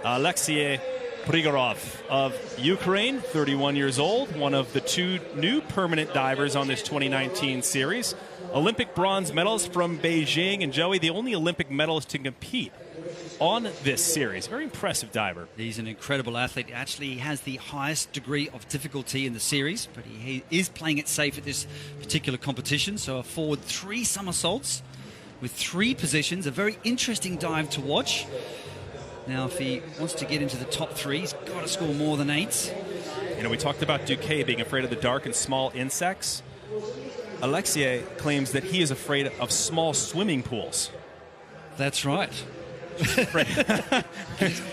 Alexei Prigorov of Ukraine, 31 years old, one of the two new permanent divers on this 2019 series. Olympic bronze medalist from Beijing, and Joey, the only Olympic medalist to compete on this series. Very impressive diver.
He's an incredible athlete. Actually, he has the highest degree of difficulty in the series, but he is playing it safe at this particular competition. So a forward 3 somersaults with 3 positions, a very interesting dive to watch. Now, if he wants to get into the top 3, he's got to score more than 8.
You know, we talked about Duque being afraid of the dark and small insects. Alexei claims that he is afraid of small swimming pools.
That's right.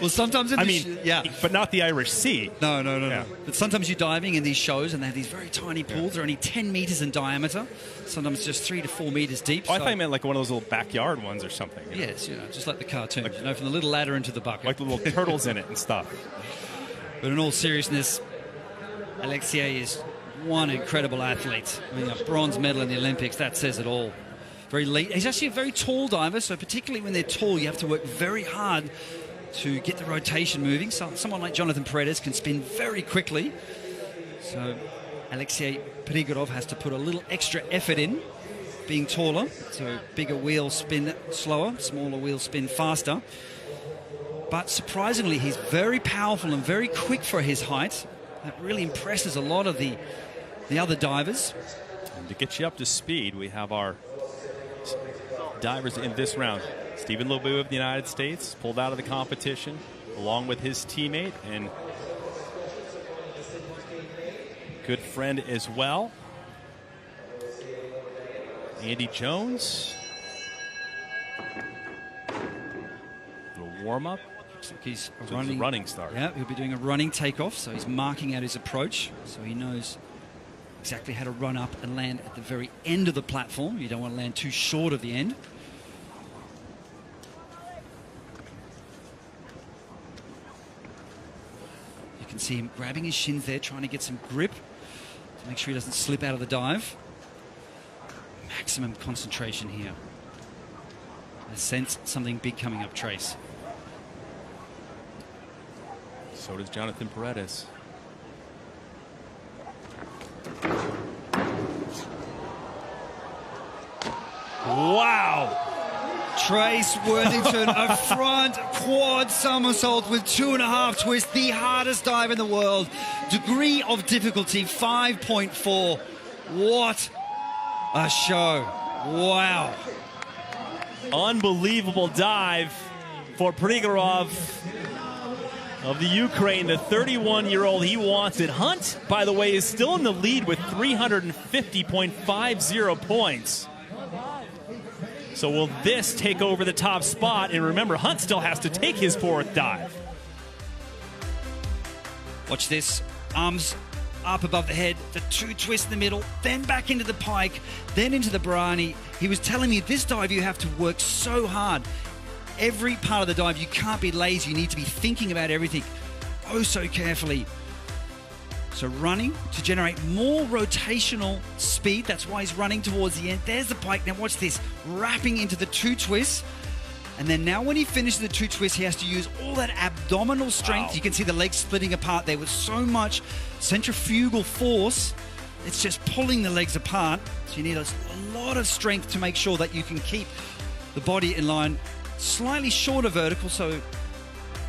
Well, sometimes
but not the Irish Sea.
No. But sometimes you're diving in these shows and they have these very tiny pools. They're only 10 meters in diameter. Sometimes just 3 to 4 meters deep.
Oh, I thought you meant like one of those little backyard ones or something. You know?
Yes, just like the cartoon. From the little ladder into the bucket.
Like the little turtles in it and stuff.
But in all seriousness, Alexei is one incredible athlete. I mean, a bronze medal in the Olympics, that says it all. Very late. He's actually a very tall diver, so particularly when they're tall, you have to work very hard to get the rotation moving. So someone like Jonathan Paredes can spin very quickly. So Alexei Prigorov has to put a little extra effort in, being taller. So bigger wheels spin slower, smaller wheels spin faster. But surprisingly, he's very powerful and very quick for his height. That really impresses a lot of the other divers.
And to get you up to speed, we have our divers in this round. Stephen Lobu of the United States pulled out of the competition along with his teammate and good friend as well, Andy Jones. Little warm-up.
Looks like he's
a running start.
Yeah, he'll be doing a running takeoff, so he's marking out his approach, so he knows exactly how to run up and land at the very end of the platform. You don't want to land too short of the end. You can see him grabbing his shins there, trying to get some grip Make sure he doesn't slip out of the dive. Maximum concentration here. I sense something big coming up, Trace.
So does Jonathan Paredes. Wow!
Trace Worthington, a front quad somersault with 2.5 twists, the hardest dive in the world. Degree of difficulty 5.4. What a show. Wow.
Unbelievable dive for Prigorov of the Ukraine, the 31-year-old. He wants it. Hunt, by the way, is still in the lead with 350.50 points. So will this take over the top spot? And remember, Hunt still has to take his 4th dive.
Watch this. Arms up above the head, the 2 twists in the middle, then back into the pike, then into the briny. He was telling me this dive you have to work so hard. Every part of the dive, you can't be lazy. You need to be thinking about everything oh so carefully. So running to generate more rotational speed. That's why he's running towards the end. There's the pike. Now watch this. Wrapping into the 2 twists. And then now when he finishes the 2 twists, he has to use all that abdominal strength. Wow. You can see the legs splitting apart there with so much centrifugal force. It's just pulling the legs apart. So you need a lot of strength to make sure that you can keep the body in line. Slightly shorter vertical, so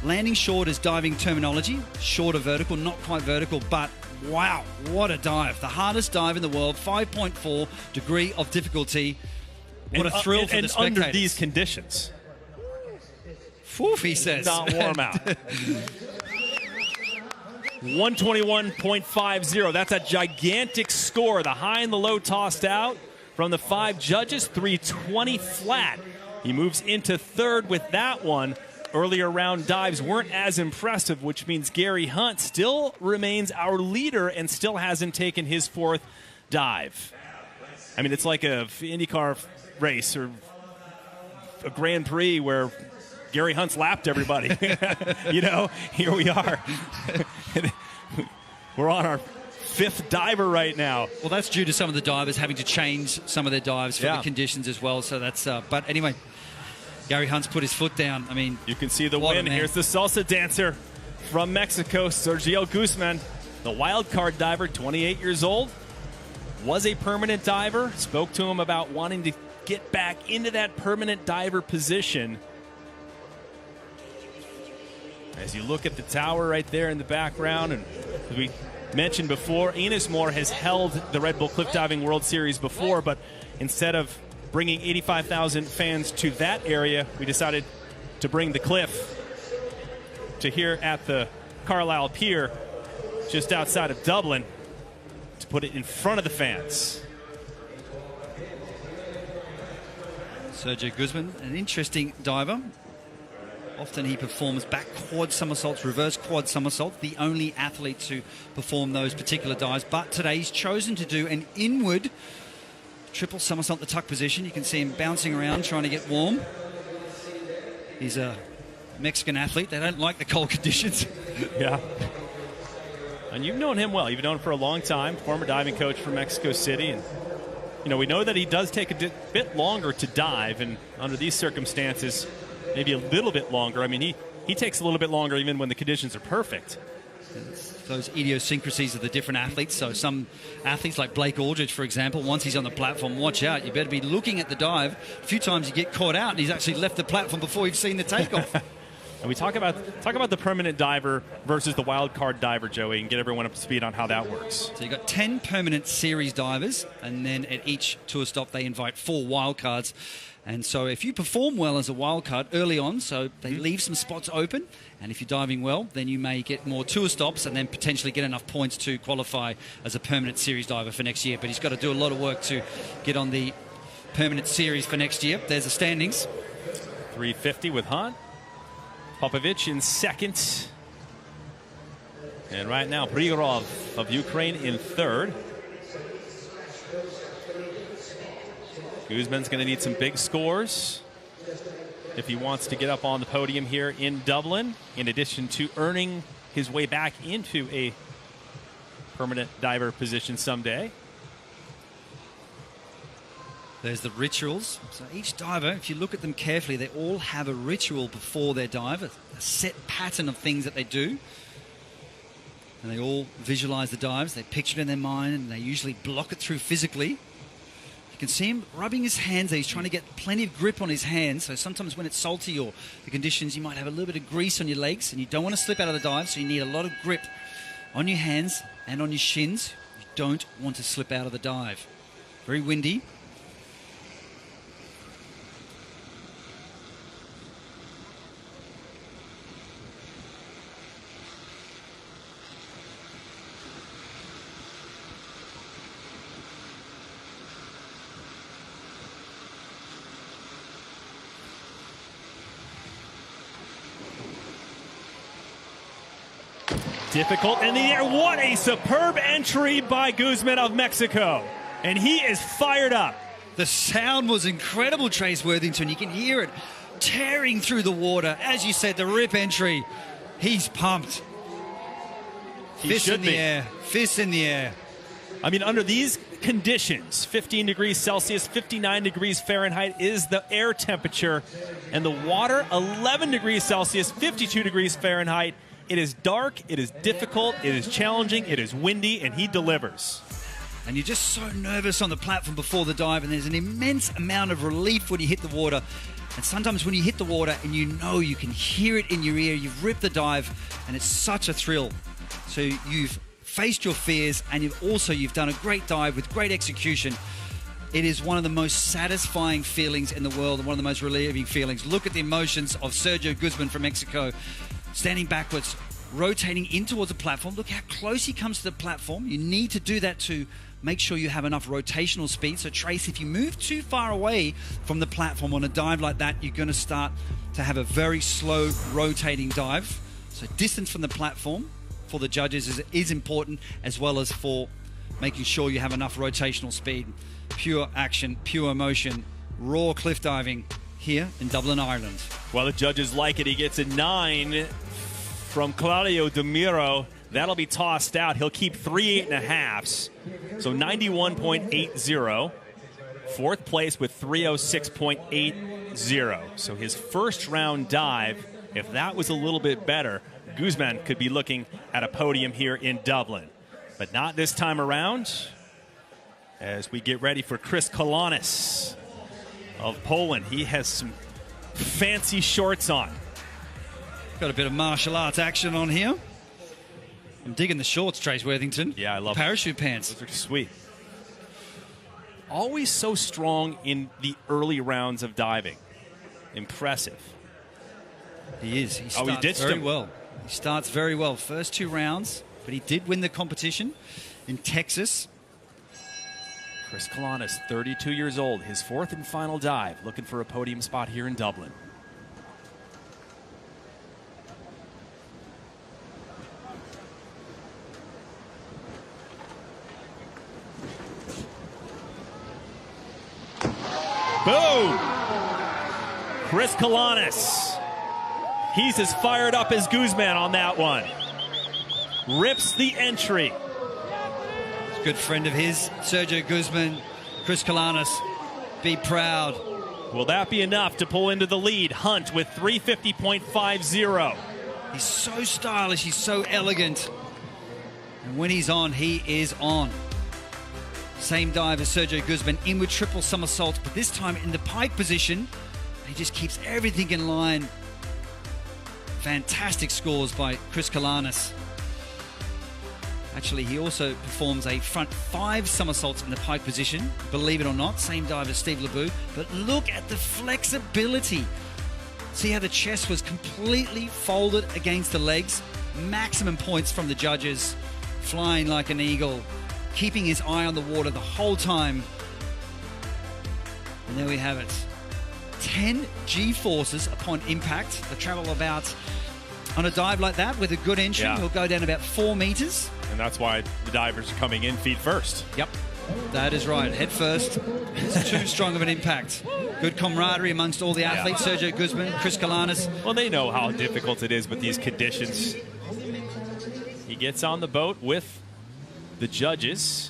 landing short is diving terminology. Shorter vertical, not quite vertical, but wow, what a dive. The hardest dive in the world, 5.4 degree of difficulty. What a thrill for the spectators.
Under these conditions.
Foof, he says.
Not warm out. 121.50. That's a gigantic score. The high and the low tossed out from the 5 judges. 320 flat. He moves into 3rd with that one. Earlier round dives weren't as impressive, which means Gary Hunt still remains our leader and still hasn't taken his 4th dive. I mean, it's like a IndyCar race or a Grand Prix where Gary Hunt's lapped everybody. You know, here we are. We're on our 5th diver right now.
Well, that's due to some of the divers having to change some of their dives for the conditions as well. So that's, but anyway, Gary Hunt's put his foot down. I mean,
you can see the win. Here's the salsa dancer from Mexico, Sergio Guzman, the wild card diver, 28 years old, was a permanent diver. Spoke to him about wanting to get back into that permanent diver position. As you look at the tower right there in the background, and as we mentioned before, Enos Moore has held the Red Bull Cliff Diving World Series before, but instead of bringing 85,000 fans to that area, we decided to bring the cliff to here at the Carlisle Pier, just outside of Dublin, to put it in front of the fans.
Sergio Guzman, an interesting diver. Often he performs back quad somersaults, reverse quad somersaults, the only athlete to perform those particular dives. But today he's chosen to do an inward triple somersault, the tuck position. You can see him bouncing around, trying to get warm. He's a Mexican athlete. They don't like the cold conditions.
Yeah. And you've known him well. You've known him for a long time, former diving coach from Mexico City. And, you know, we know that he does take a bit longer to dive, and under these circumstances, maybe a little bit longer. I mean, he takes a little bit longer even when the conditions are perfect.
Those idiosyncrasies of the different athletes. So some athletes like Blake Aldridge, for example, once he's on the platform, watch out. You better be looking at the dive. A few times you get caught out and he's actually left the platform before you've seen the takeoff.
And we talk about the permanent diver versus the wild card diver, Joey, and get everyone up to speed on how that works.
So you've got 10 permanent series divers, and then at each tour stop they invite 4 wild cards. And so if you perform well as a wild card early on, so they leave some spots open, and if you're diving well, then you may get more tour stops and then potentially get enough points to qualify as a permanent series diver for next year. But he's got to do a lot of work to get on the permanent series for next year. There's the standings.
350 with Hunt. Popovich in 2nd. And right now, Prigorov of Ukraine in 3rd. Guzman's going to need some big scores if he wants to get up on the podium here in Dublin, in addition to earning his way back into a permanent diver position someday.
There's the rituals. So each diver, if you look at them carefully, they all have a ritual before their dive, a set pattern of things that they do. And they all visualize the dives. They picture it in their mind, and they usually block it through physically. You can see him rubbing his hands there. He's trying to get plenty of grip on his hands. So sometimes when it's salty or the conditions, you might have a little bit of grease on your legs, and you don't want to slip out of the dive, so you need a lot of grip on your hands and on your shins. You don't want to slip out of the dive. Very windy.
Difficult in the air. What a superb entry by Guzman of Mexico. And he is fired up.
The sound was incredible, Trace Worthington. You can hear it tearing through the water. As you said, the rip entry. He's pumped. Fists in the air. Fists in the air.
I mean, under these conditions, 15 degrees Celsius, 59 degrees Fahrenheit is the air temperature. And the water, 11 degrees Celsius, 52 degrees Fahrenheit. It is dark, it is difficult, it is challenging, it is windy, and he delivers.
And you're just so nervous on the platform before the dive, and there's an immense amount of relief when you hit the water. And sometimes when you hit the water and you know you can hear it in your ear, you've ripped the dive, and it's such a thrill. So you've faced your fears, and you've done a great dive with great execution. It is one of the most satisfying feelings in the world and one of the most relieving feelings. Look at the emotions of Sergio Guzman from Mexico. Standing backwards, rotating in towards the platform. Look how close he comes to the platform. You need to do that to make sure you have enough rotational speed. So Trace, if you move too far away from the platform on a dive like that, you're going to start to have a very slow rotating dive. So distance from the platform for the judges is important, as well as for making sure you have enough rotational speed. Pure action, pure emotion, raw cliff diving here in Dublin, Ireland.
Well, the judges like it. He gets a 9 from Claudio De Miro. That'll be tossed out. He'll keep 3 8.5s. So 91.80. Fourth place with 306.80. So his first round dive, if that was a little bit better, Guzman could be looking at a podium here in Dublin. But not this time around, as we get ready for Chris Kolanis of Poland. He has some fancy shorts on.
Got a bit of martial arts action on here. I'm digging the shorts, Trace Worthington.
Yeah, I love
parachute pants.
Those are sweet. Always so strong in the early rounds of diving. Impressive.
He is. He starts very well. He starts very well. First 2 rounds, but he did win the competition in Texas.
Chris Kolanis, 32 years old, his 4th and final dive, looking for a podium spot here in Dublin. Boom! Chris Kolanis. He's as fired up as Guzman on that one. Rips the entry.
Good friend of his, Sergio Guzman, Chris Kolanis. Be proud.
Will that be enough to pull into the lead? Hunt with 350.50.
He's so stylish, he's so elegant. And when he's on, he is on. Same dive as Sergio Guzman, inward triple somersault, but this time in the pike position. He just keeps everything in line. Fantastic scores by Chris Kolanis. Actually, he also performs a front 5 somersaults in the pike position. Believe it or not, same dive as Steve Lebeau. But look at the flexibility. See how the chest was completely folded against the legs. Maximum points from the judges. Flying like an eagle. Keeping his eye on the water the whole time. And there we have it. 10 G-forces upon impact. The travel about, on a dive like that with a good entry, will go down about 4 meters.
And that's why the divers are coming in feet first.
Yep, that is right. Head first. It's too strong of an impact. Good camaraderie amongst all the athletes. Sergio Guzman, Chris Kolanis.
Well, they know how difficult it is with these conditions. He gets on the boat with the judges.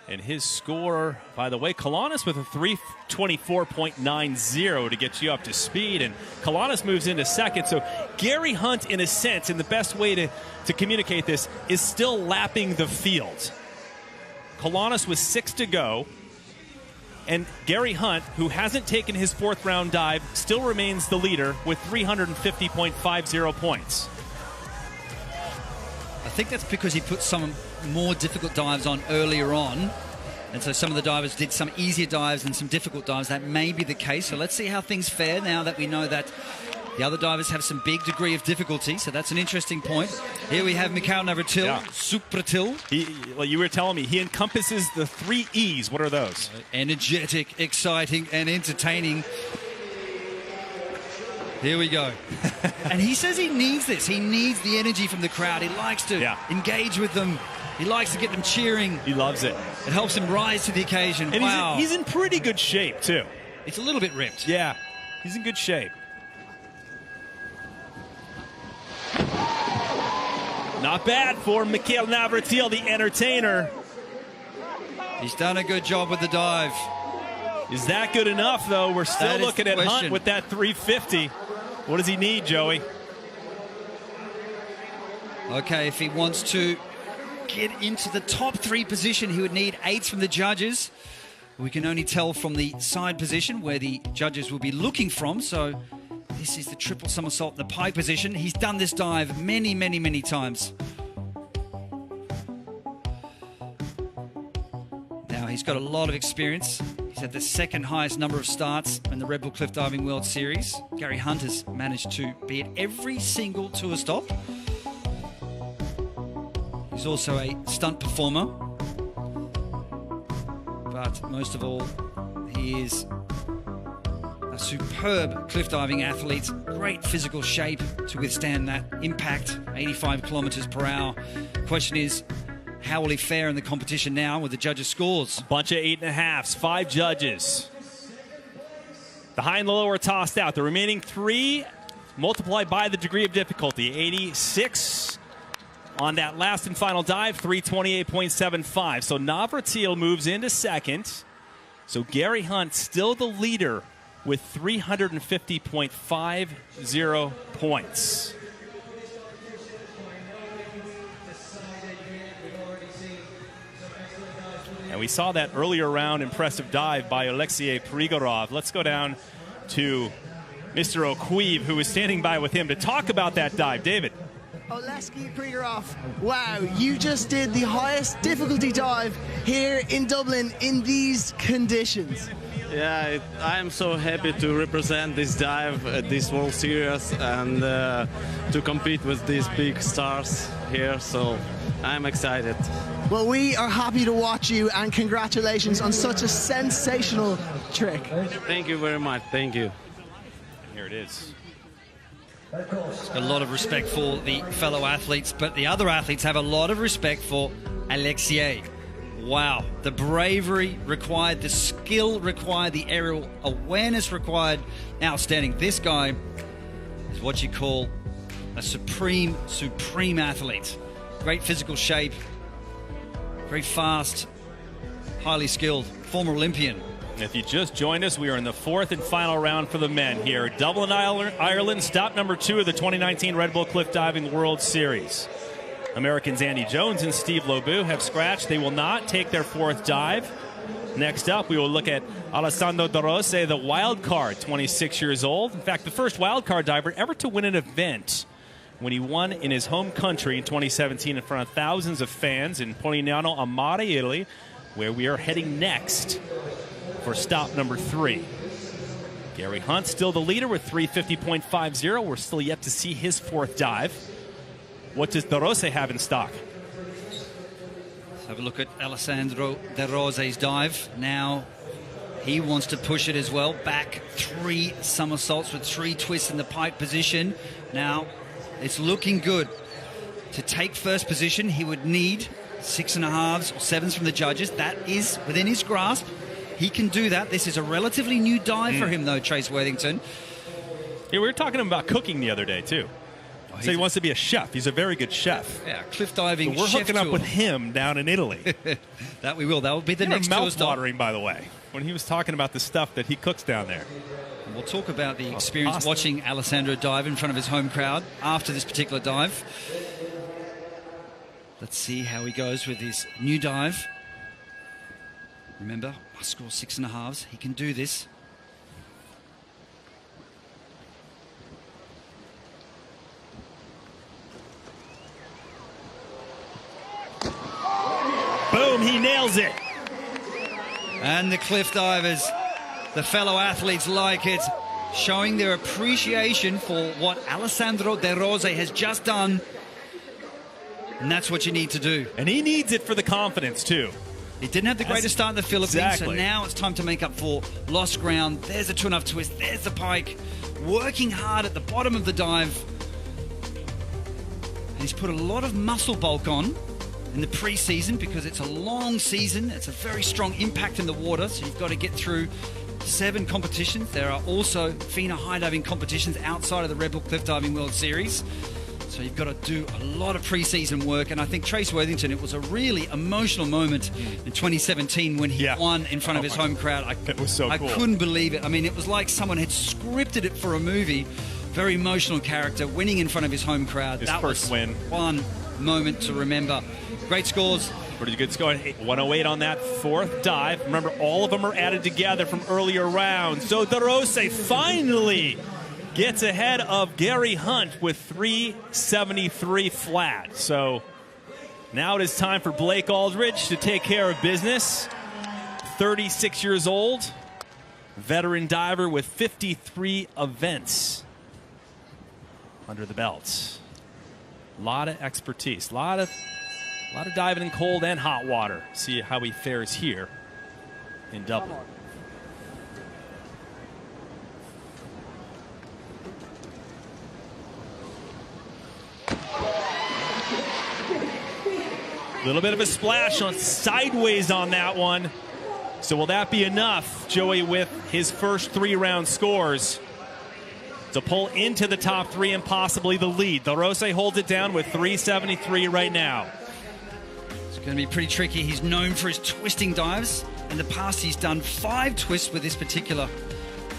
And his score, by the way, Kalanis with a 324.90 to get you up to speed. And Kalanis moves into second. So Gary Hunt, in a sense, and the best way to communicate this, is still lapping the field. Kalanis with 6 to go. And Gary Hunt, who hasn't taken his 4th round dive, still remains the leader with 350.50 points.
I think that's because he put some more difficult dives on earlier on. And so some of the divers did some easier dives and some difficult dives. That may be the case. So let's see how things fare now that we know that the other divers have some big degree of difficulty. So that's an interesting point. Here we have Mikhail Navratil, Supratil.
Well, you were telling me, he encompasses the 3 E's. What are those?
Energetic, exciting, and entertaining. Here we go. And he says he needs this. He needs the energy from the crowd. He likes to engage with them. He likes to get them cheering.
He loves it.
It helps him rise to the occasion.
And
wow.
he's in pretty good shape, too.
It's a little bit ripped.
Yeah, he's in good shape. Not bad for Mikhail Navratil, the entertainer.
He's done a good job with the dive.
Is that good enough, though? We're still looking at Hunt with that 350. What does he need, Joey?
Okay, if he wants to get into the top 3 position, he would need 8s from the judges. We can only tell from the side position where the judges will be looking from. So this is the triple somersault in the pike position. He's done this dive many, many, many times. Now, he's got a lot of experience. He's had the 2nd highest number of starts in the Red Bull Cliff Diving World Series. Gary Hunt has managed to be at every single tour stop. He's also a stunt performer. But most of all, he is a superb cliff diving athlete. Great physical shape to withstand that impact, 85 kilometers per hour. Question is, how will he fare in the competition now with the judges' scores?
Bunch of 8.5s, 5 judges. The high and the low are tossed out. The remaining 3 multiplied by the degree of difficulty. 86 on that last and final dive, 328.75. So Navratil moves into second. So Gary Hunt still the leader with 350.50 points. And we saw that earlier round impressive dive by Alexei Prigorov. Let's go down to Mr. O'Queeve, who was standing by with him to talk about that dive. David.
Alexei Prigorov, wow, you just did the highest difficulty dive here in Dublin in these conditions.
Yeah, I am so happy to represent this dive at this World Series and to compete with these big stars here, so I'm excited.
Well, we are happy to watch you, and congratulations on such a sensational trick.
Thank you very much, thank you.
Here it is.
A lot of respect for the fellow athletes, but the other athletes have a lot of respect for Alexei. Wow, the bravery required, the skill required, the aerial awareness required. Outstanding. This guy is what you call a supreme athlete. Great physical shape, very fast, highly skilled, former Olympian.
If you just joined us, we are in the 4th and final round for the men here. Dublin, Ireland, stop number 2 of the 2019 Red Bull Cliff Diving World Series. Americans Andy Jones and Steve Lobu have scratched. They will not take their 4th dive. Next up, we will look at Alessandro De Rose, the wild card, 26 years old. In fact, the first wild card diver ever to win an event when he won in his home country in 2017 in front of thousands of fans in Polignano a Mare, Italy, where we are heading next for stop number 3. Gary Hunt still the leader with 350.50. We're still yet to see his 4th dive. What does De Rose have in stock?
Let's have a look at Alessandro De Rose's dive. Now he wants to push it as well. Back 3 somersaults with 3 twists in the pike position. Now it's looking good. To take first position, he would need 6.5s or 7s from the judges. That is within his grasp. He can do that. This is a relatively new dive for him, though, Trace Worthington.
Yeah, we were talking about cooking the other day, too. So he wants to be a chef. He's a very good chef.
Yeah, cliff diving.
So we're
chef
hooking up
tour.
with him down in Italy.
That we will. That will be the next tour
mouth
stop.
watering, by the way, when he was talking about the stuff that he cooks down there.
We'll talk about the experience watching Alessandro dive in front of his home crowd after this particular dive. Let's see how he goes with his new dive. Remember, must score 6.5s. He can do this.
Boom, he nails it.
And the cliff divers, the fellow athletes like it, showing their appreciation for what Alessandro De Rose has just done. And that's what you need to do.
And he needs it for the confidence, too.
He didn't have the greatest start in the Philippines,
Exactly.
so now it's time to make up for lost ground. There's a 2.5 twist, there's the pike. Working hard at the bottom of the dive. And he's put a lot of muscle bulk on in the pre-season because it's a long season. It's a very strong impact in the water, so you've got to get through 7 competitions. There are also FINA high diving competitions outside of the Red Bull Cliff Diving World Series. So you've got to do a lot of pre-season work. And I think Trace Worthington, it was a really emotional moment in 2017 when he won in front of his home crowd.
It was so cool.
I couldn't believe it. I mean, it was like someone had scripted it for a movie. Very emotional character, winning in front of his home crowd.
His
that
first
was
win.
One moment to remember. Great scores.
Pretty good score. 108 on that fourth dive. Remember, all of them are added together from earlier rounds. So De Rose finally gets ahead of Gary Hunt with 373 flat. So now it is time for Blake Aldridge to take care of business. 36 years old, veteran diver with 53 events under the belt. A lot of expertise, a lot of diving in cold and hot water. See how he fares here in Dublin. A little bit of a splash on sideways on that one. So will that be enough, Joey, with his first 3-round scores to pull into the top 3 and possibly the lead? De Rose holds it down with 373 right now.
It's going to be pretty tricky. He's known for his twisting dives. In the past, he's done 5 twists with this particular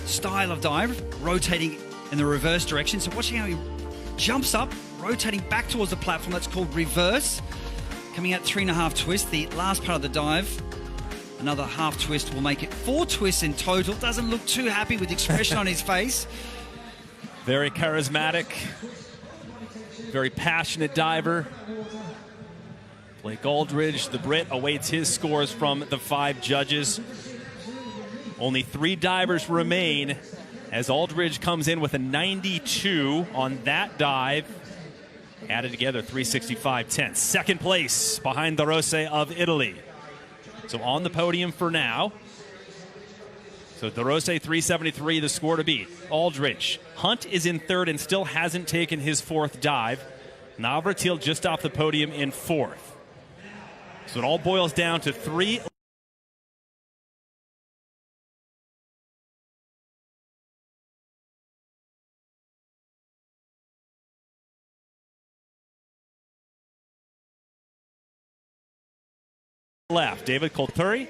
style of dive, rotating in the reverse direction. So watching how he jumps up, rotating back towards the platform. That's called reverse. Coming out 3.5 twists, the last part of the dive. Another half twist will make it 4 twists in total. Doesn't look too happy with the expression on his face.
Very charismatic, very passionate diver. Blake Aldridge, the Brit, awaits his scores from the 5 judges. Only 3 divers remain as Aldridge comes in with a 92 on that dive. Added together 365.10. Second place behind De Rose of Italy. So on the podium for now. So De Rose 373, the score to beat. Aldridge. Hunt is in 3rd and still hasn't taken his 4th dive. Navratil just off the podium in 4th. So it all boils down to 3 left. David Colturi.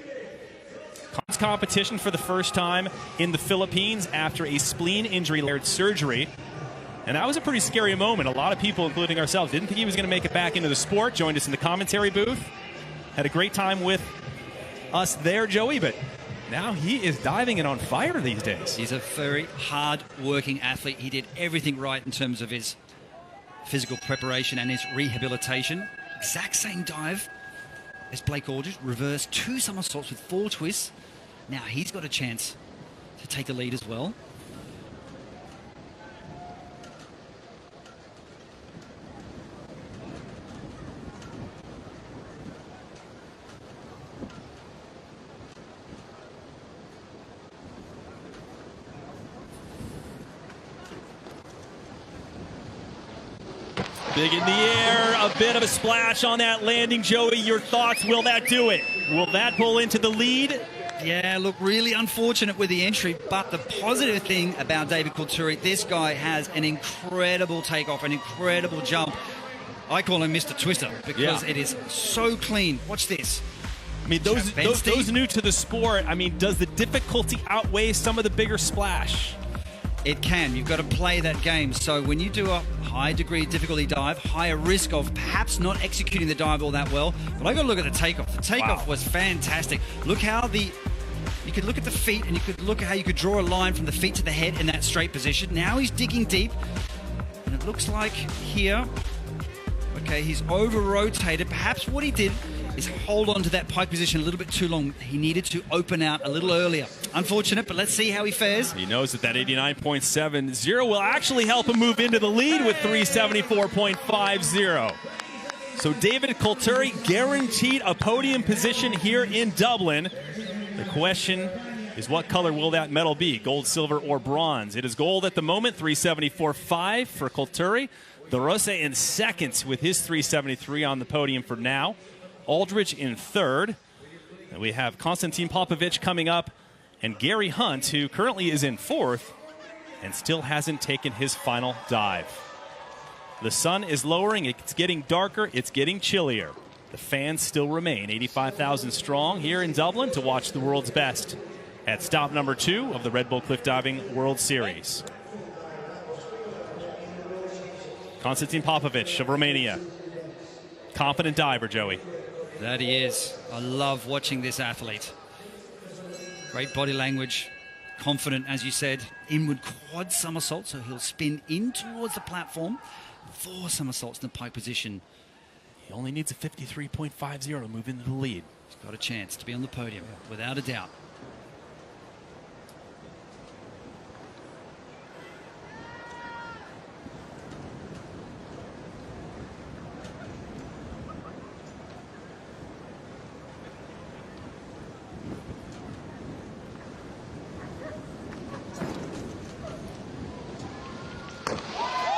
Competition for the first time in the Philippines after a spleen injury surgery. And that was a pretty scary moment. A lot of people, including ourselves, didn't think he was going to make it back into the sport. Joined us in the commentary booth. Had a great time with us there, Joey, but now he is diving and on fire these days.
He's a very hard-working athlete. He did everything right in terms of his physical preparation and his rehabilitation. Exact same dive as Blake Aldridge. Reverse 2 somersaults with 4 twists. Now he's got a chance to take the lead as well.
Big in the air, a bit of a splash on that landing, Joey. Your thoughts, will that do it? Will that pull into the lead?
Yeah, look, really unfortunate with the entry, but the positive thing about David Coulthuri, this guy has an incredible takeoff, an incredible jump. I call him Mr. Twister because it is so clean. Watch this.
I mean, those new to the sport, I mean, does the difficulty outweigh some of the bigger splash?
It can. You've got to play that game. So when you do a high degree difficulty dive, higher risk of perhaps not executing the dive all that well. But I got to look at the takeoff. The takeoff was fantastic. Look how you could look at the feet, and you could look at how you could draw a line from the feet to the head in that straight position. Now he's digging deep, and it looks like here, okay, he's over-rotated. Perhaps what he did is hold on to that pike position a little bit too long. He needed to open out a little earlier. Unfortunate, but let's see how he fares.
He knows that 89.70 will actually help him move into the lead with 374.50. So David Coulthuri guaranteed a podium position here in Dublin. The question is, what color will that medal be? Gold, silver, or bronze? It is gold at the moment, 374.5 for Coulthuri. De Rossi in second with his 373 on the podium for now. Aldridge in third. And we have Konstantin Popovic coming up, and Gary Hunt, who currently is in fourth and still hasn't taken his final dive. The sun is lowering. It's getting darker. It's getting chillier. The fans still remain 85,000 strong here in Dublin to watch the world's best at stop number 2 of the Red Bull Cliff Diving World Series. Konstantin Popovic of Romania. Confident diver, Joey.
That he is. I love watching this athlete. Great body language, confident, as you said. Inward quad somersault, so he'll spin in towards the platform. 4 somersaults in the pike position.
He only needs a 53.50 to move into the lead.
He's got a chance to be on the podium, without a doubt.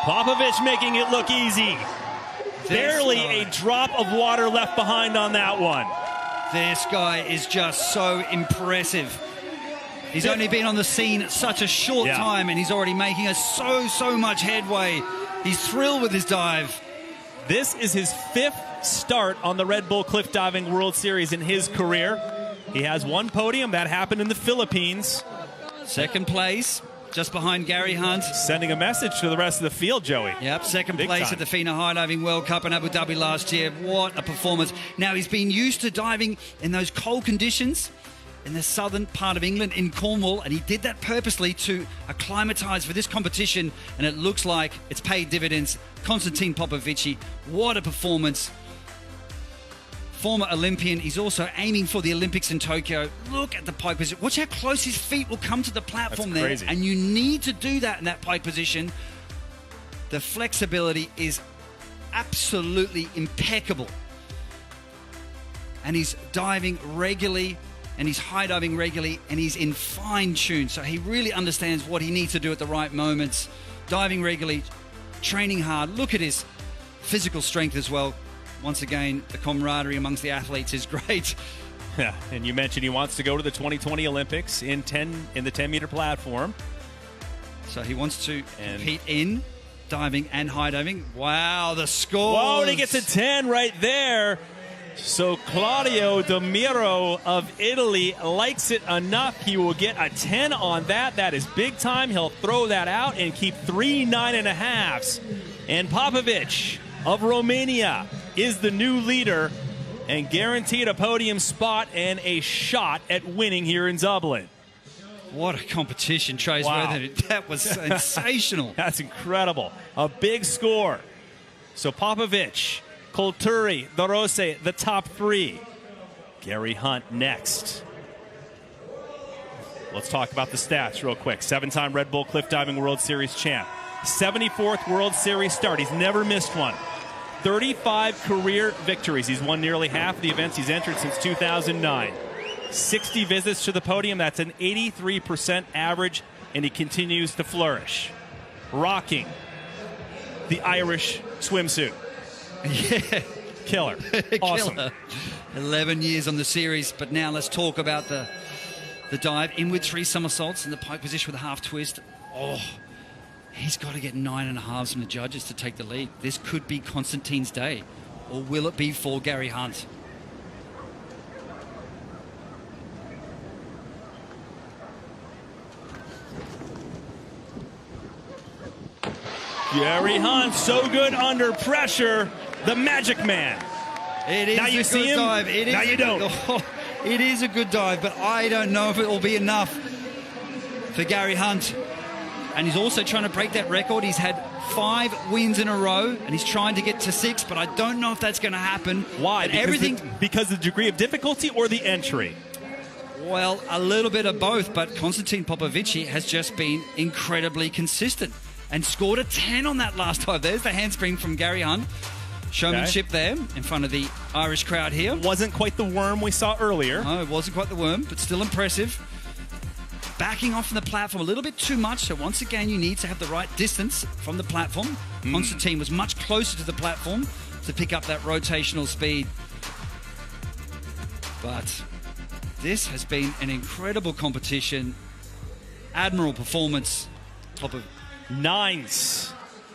Popovic making it look easy. Barely a drop of water left behind on that one.
This guy is just so impressive. He's only been on the scene such a short time, and he's already making us so much headway. He's thrilled with his dive.
This is his 5th start on the Red Bull Cliff Diving World Series in his career. He has 1 podium. That happened in the Philippines.
Second place, just behind Gary Hunt.
Sending a message to the rest of the field, Joey.
Yep, second
Big
place
time.
at the FINA High Diving World Cup in Abu Dhabi last year. What a performance. Now, he's been used to diving in those cold conditions in the southern part of England, in Cornwall, and he did that purposely to acclimatise for this competition, and it looks like it's paid dividends. Konstantin Popovic, what a performance. Former Olympian. He's also aiming for the Olympics in Tokyo. Look at the pike position. Watch how close his feet will come to the platform.
That's crazy.
There. And you need to do that in that pike position. The flexibility is absolutely impeccable. And he's diving regularly, and he's high diving regularly, and he's in fine tune. So he really understands what he needs to do at the right moments. Diving regularly, training hard. Look at his physical strength as well. Once again, the camaraderie amongst the athletes is great.
Yeah, and you mentioned he wants to go to the 2020 Olympics in the 10-meter platform.
So he wants to compete in diving and high diving. Wow, the score!
Whoa, and he gets a 10 right there. So Claudio De Miro of Italy likes it enough. He will get a 10 on that. That is big time. He'll throw that out and keep 3 9.5s. And Popovic of Romania is the new leader and guaranteed a podium spot and a shot at winning here in Dublin.
What a competition, Trace.
Wow.
That was sensational.
That's incredible. A big score. So Popovic, Coulthuri, De Rossi, the top 3. Gary Hunt next. Let's talk about the stats real quick. 7-time Red Bull Cliff Diving World Series champ. 74th World Series start. He's never missed one. 35 career victories. He's won nearly half of the events he's entered since 2009. 60 visits to the podium. That's an 83% average, and he continues to flourish. Rocking the Irish swimsuit.
Yeah.
Killer. Awesome.
Killer. 11 years on the series, but now let's talk about the the dive, in with 3 somersaults in the pike position with a half twist. Oh, he's got to get 9.5s from the judges to take the lead. This could be Constantine's day, or will it be for Gary Hunt?
Gary Hunt, so good under pressure. The magic man.
It is
now you
a
see
good
him.
dive. It is
now you don't.
It is a good dive, but I don't know if it will be enough for Gary Hunt. And he's also trying to break that record. He's had 5 wins in a row, and he's trying to get to 6, but I don't know if that's going to happen.
Why? Because the degree of difficulty or the entry?
Well, a little bit of both, but Konstantin Popovici has just been incredibly consistent and scored a 10 on that last dive. There's the handspring from Gary Hunt. Showmanship there in front of the Irish crowd here.
Wasn't quite the worm we saw earlier.
No, it wasn't quite the worm, but still impressive. Backing off from the platform a little bit too much, so once again you need to have the right distance from the platform. Konstantin was much closer to the platform to pick up that rotational speed. But this has been an incredible competition. Admirable performance. Top of
9s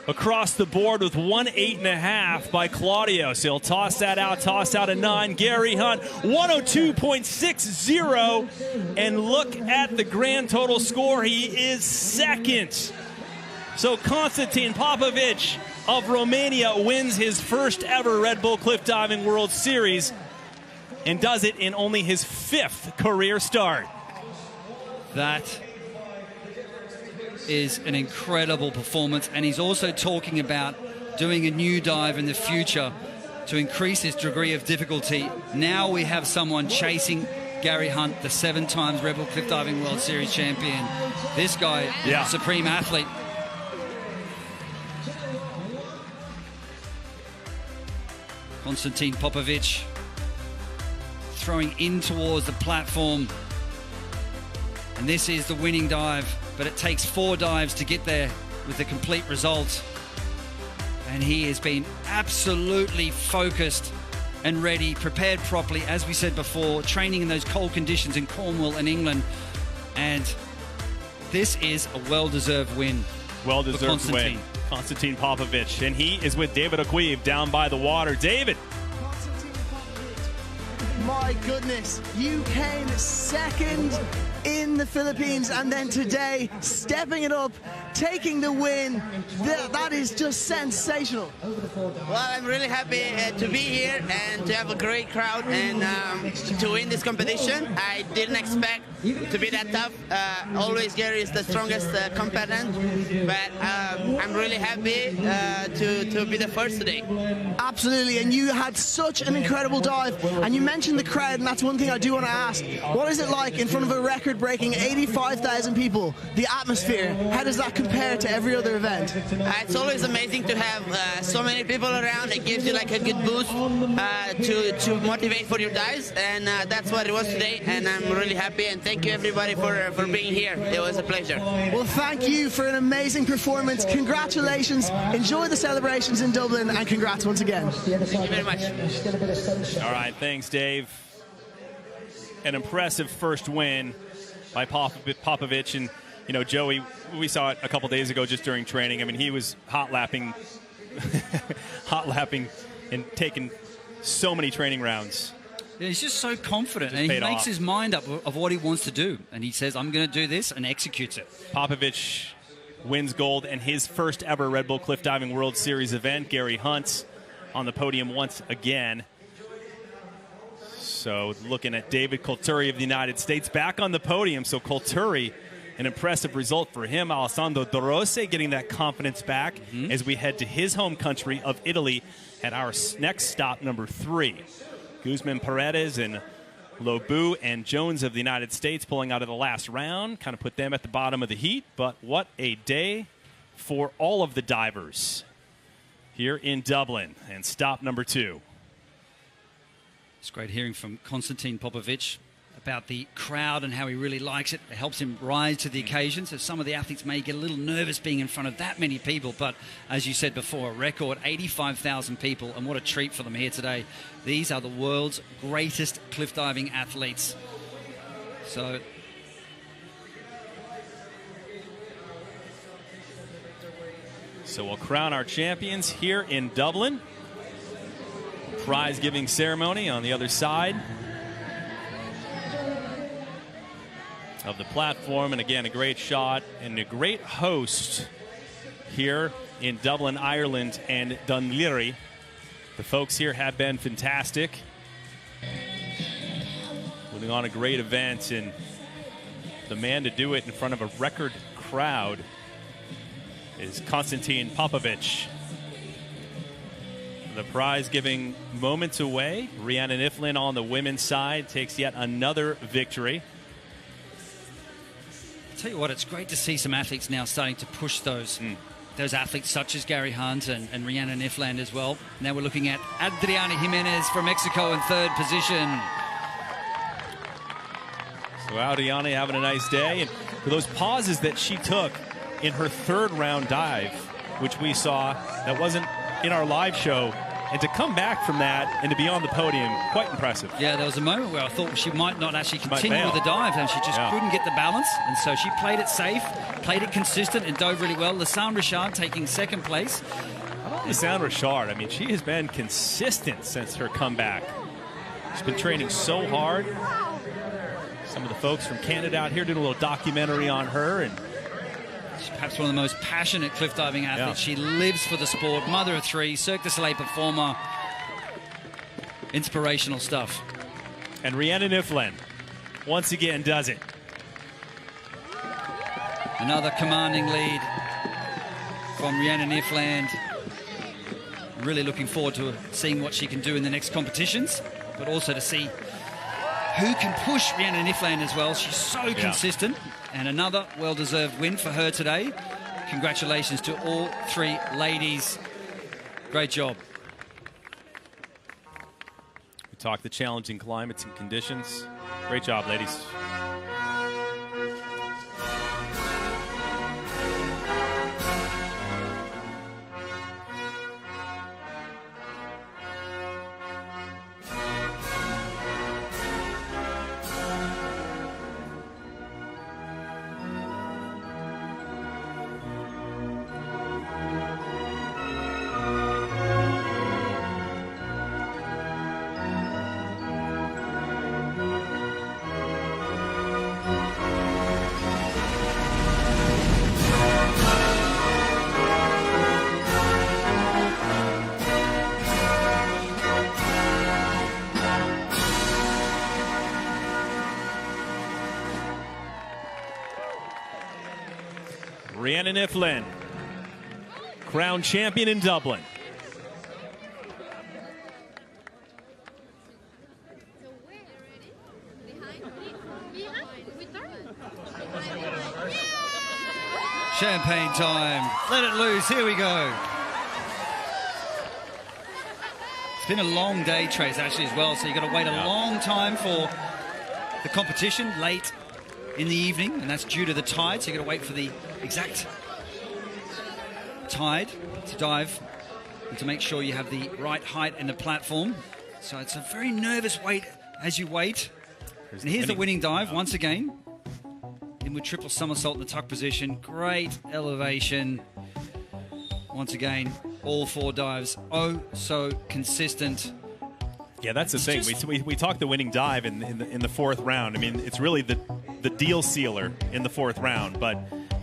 across the board with 1.8.5 by Claudio. So he'll toss that out, toss out a 9. Gary Hunt, 102.60. And look at the grand total score. He is second. So Konstantin Popovici of Romania wins his first ever Red Bull Cliff Diving World Series and does it in only his 5th career start.
That is an incredible performance, and he's also talking about doing a new dive in the future to increase his degree of difficulty. Now we have someone chasing Gary Hunt, the 7 times Red Bull Cliff Diving World Series champion. This guy is a supreme athlete. Konstantin Popovici throwing in towards the platform, and this is the winning dive. But it takes 4 dives to get there with the complete result. And he has been absolutely focused and ready, prepared properly, as we said before, training in those cold conditions in Cornwall and England. And this is a well-deserved win.
Well-deserved win. Konstantin Popovici. And he is with David O'Queeve down by the water. David.
My goodness, you came second in the Philippines, and then today stepping it up, taking the win. That is just sensational.
Well, I'm really happy to be here and to have a great crowd and to win this competition. I didn't expect to be that tough. Always Gary is the strongest combatant, but I'm really happy to be the first today.
Absolutely, and you had such an incredible dive, and you mentioned the crowd, and that's one thing I do want to ask. What is it like in front of a record-breaking 85,000 people, the atmosphere? How does that compare to every other event?
It's always amazing to have so many people around. It gives you like a good boost to motivate for your dives, and that's what it was today, and I'm really happy, and thank you everybody for being here. It was a pleasure.
Well, thank you for an amazing performance. Congratulations. Enjoy the celebrations in Dublin, and congrats once again.
Thank you very much.
All right, thanks, Dave. An impressive first win by Popovici. And, you know, Joey, we saw it a couple days ago just during training. I mean, he was hot lapping and taking so many training rounds.
Yeah, he's just so confident, and he makes his mind up of what he wants to do. And he says, I'm going to do this, and executes it.
Popovici wins gold in his first ever Red Bull Cliff Diving World Series event. Gary Hunt on the podium once again. So looking at David Colturi of the United States back on the podium. So Colturi, an impressive result for him. Alessandro De Rossi getting that confidence back as we head to his home country of Italy at our next stop, number 3. Guzman Paredes and Lobu and Jones of the United States pulling out of the last round. Kind of put them at the bottom of the heat. But what a day for all of the divers here in Dublin. And stop number 2.
It's great hearing from Konstantin Popovici about the crowd and how he really likes it. It helps him rise to the occasion. So some of the athletes may get a little nervous being in front of that many people. But as you said before, a record 85,000 people. And what a treat for them here today. These are the world's greatest cliff diving athletes. So
So we'll crown our champions here in Dublin. Prize-giving ceremony on the other side of the platform. And again, a great shot and a great host here in Dublin, Ireland, and Dunleary. The folks here have been fantastic. Putting on a great event, and the man to do it in front of a record crowd is Konstantin Popovic. The prize giving moments away. Rhiannon Iflin on the women's side takes yet another victory.
I'll tell you what, it's great to see some athletes now starting to push those athletes such as Gary Hunt and Rhiannon Ifland as well. Now we're looking at Adriana Jimenez from Mexico in third position.
So Adriana having a nice day. And for those pauses that she took in her third round dive, which we saw, that wasn't in our live show, and to come back from that and to be on the podium, quite impressive.
Yeah, there was a moment where I thought she might not actually continue with the dive, and she just couldn't get the balance, and so she played it safe, played it consistent, and dove really well. Lisanne Richard taking second place.
Lisanne Richard, I mean, she has been consistent since her comeback. She's been training so hard. Some of the folks from Canada out here did a little documentary on her, and
she's perhaps one of the most passionate cliff diving athletes. She lives for the sport, mother of three, Cirque du Soleil performer. Inspirational stuff.
And Rhiannon Iflin once again does it.
Another commanding lead from Rhiannon Ifland. Really looking forward to seeing what she can do in the next competitions, but also to see who can push Rhiannon Ifland as well. She's so consistent. And another well-deserved win for her today. Congratulations to all three ladies. Great job.
We talked the challenging climates and conditions. Great job, ladies. Rhiannon Iflin, crowned champion in Dublin.
Champagne time. Let it loose. Here we go. It's been a long day, Trace, actually, as well. So you've got to wait a long time for the competition late in the evening, and that's due to the tide. So you've got to wait for the exact tide to dive and to make sure you have the right height in the platform. So it's a very nervous wait as you wait. And here's the winning dive once again. In with triple somersault in the tuck position. Great elevation. Once again, all four dives. Oh, so consistent.
Yeah, that's the thing. We talked the winning dive in the fourth round. I mean, it's really the deal sealer in the fourth round, but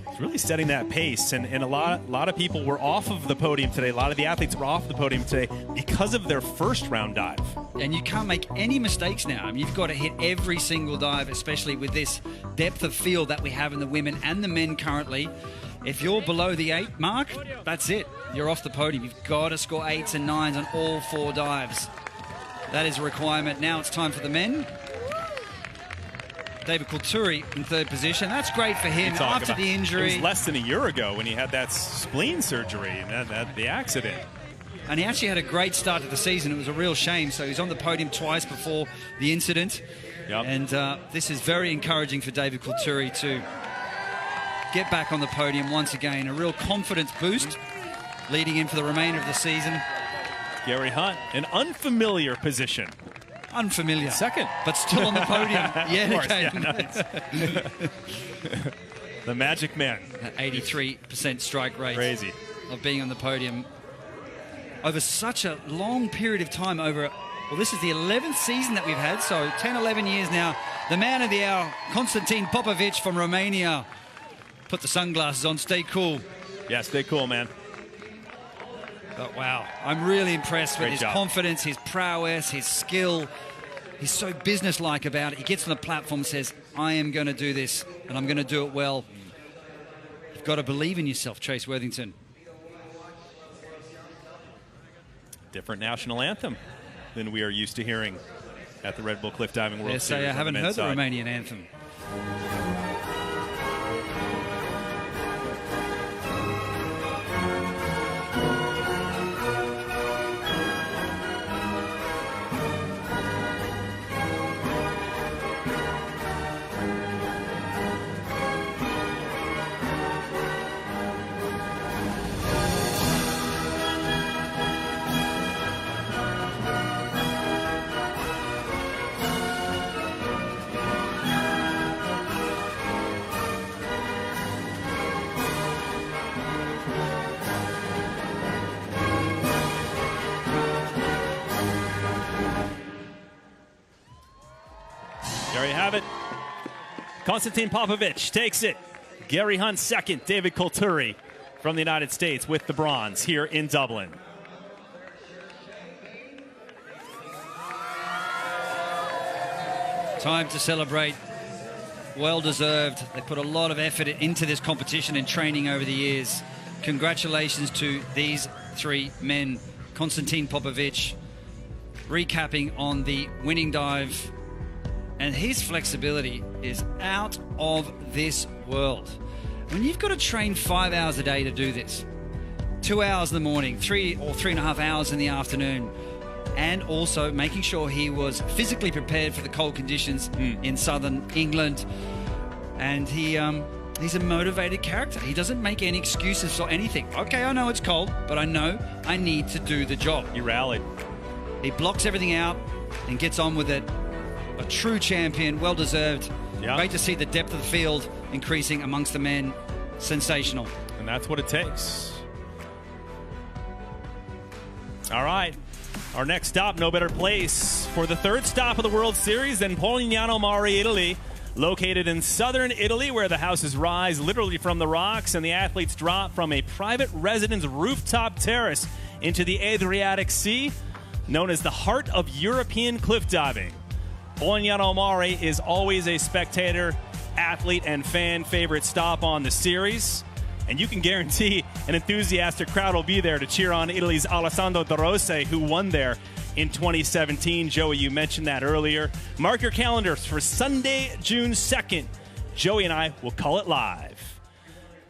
it's really setting that pace. And a lot of people were off of the podium today. A lot of the athletes were off the podium today because of their first round dive.
And you can't make any mistakes now. I mean, you've got to hit every single dive, especially with this depth of field that we have in the women and the men currently. If you're below the 8 mark, that's it. You're off the podium. You've got to score 8s and 9s on all four dives. That is a requirement. Now it's time for the men. David Kulturi in third position. That's great for him after the injury.
It was less than a year ago when he had that spleen surgery and the accident.
And he actually had a great start to the season. It was a real shame. So he's on the podium twice before the incident.
Yep.
And this is very encouraging for David Kulturi to get back on the podium once again. A real confidence boost leading in for the remainder of the season.
Gary Hunt, an unfamiliar position.
Unfamiliar.
Second.
But still on the podium yet again.
The magic man.
83% strike rate.
Crazy.
of being on the podium over such a long period of time. Well, this is the 11th season that we've had, so 10, 11 years now. The man of the hour, Konstantin Popovic from Romania. Put the sunglasses on, stay cool.
Yeah, stay cool, man.
But wow, I'm really impressed with his confidence, his prowess, his skill. He's so businesslike about it. He gets on the platform and says, I am going to do this, and I'm going to do it well. You've got to believe in yourself, Chase Worthington.
Different national anthem than we are used to hearing at the Red Bull Cliff Diving World Series.
I haven't heard the Romanian anthem.
There you have it. Konstantin Popovic takes it. Gary Hunt second. David Kulturi from the United States with the bronze here in Dublin.
Time to celebrate. Well deserved. They put a lot of effort into this competition and training over the years. Congratulations to these three men. Konstantin Popovic recapping on the winning dive. And his flexibility is out of this world. When you've got to train 5 hours a day to do this, 2 hours in the morning, 3 or 3.5 hours in the afternoon, and also making sure he was physically prepared for the cold conditions in southern England. And he's a motivated character. He doesn't make any excuses or anything. Okay, I know it's cold, but I know I need to do the job.
He rallied.
He blocks everything out and gets on with it. A true champion, well deserved.
Yeah.
Great to see the depth of the field increasing amongst the men. Sensational.
And that's what it takes. All right. Our next stop, no better place for the third stop of the World Series than Polignano Mare, Italy. Located in southern Italy, where the houses rise literally from the rocks and the athletes drop from a private residence rooftop terrace into the Adriatic Sea, known as the heart of European cliff diving. Polignano Mare is always a spectator, athlete, and fan favorite stop on the series. And you can guarantee an enthusiastic crowd will be there to cheer on Italy's Alessandro De Rossi, who won there in 2017. Joey, you mentioned that earlier. Mark your calendars for Sunday, June 2nd. Joey and I will call it live.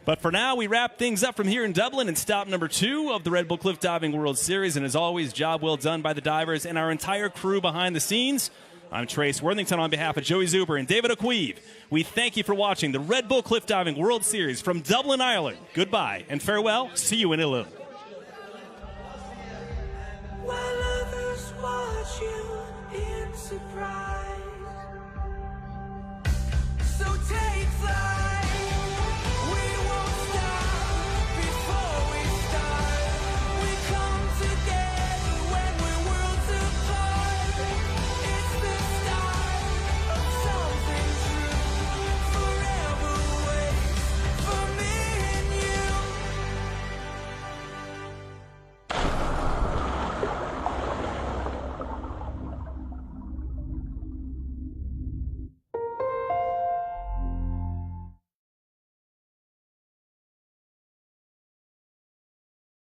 But for now, we wrap things up from here in Dublin and stop number 2 of the Red Bull Cliff Diving World Series. And as always, job well done by the divers and our entire crew behind the scenes. I'm Trace Worthington on behalf of Joey Zuber and David O'Queeve. We thank you for watching the Red Bull Cliff Diving World Series from Dublin, Ireland. Goodbye and farewell. See you in Italy.
While others watch you in surprise.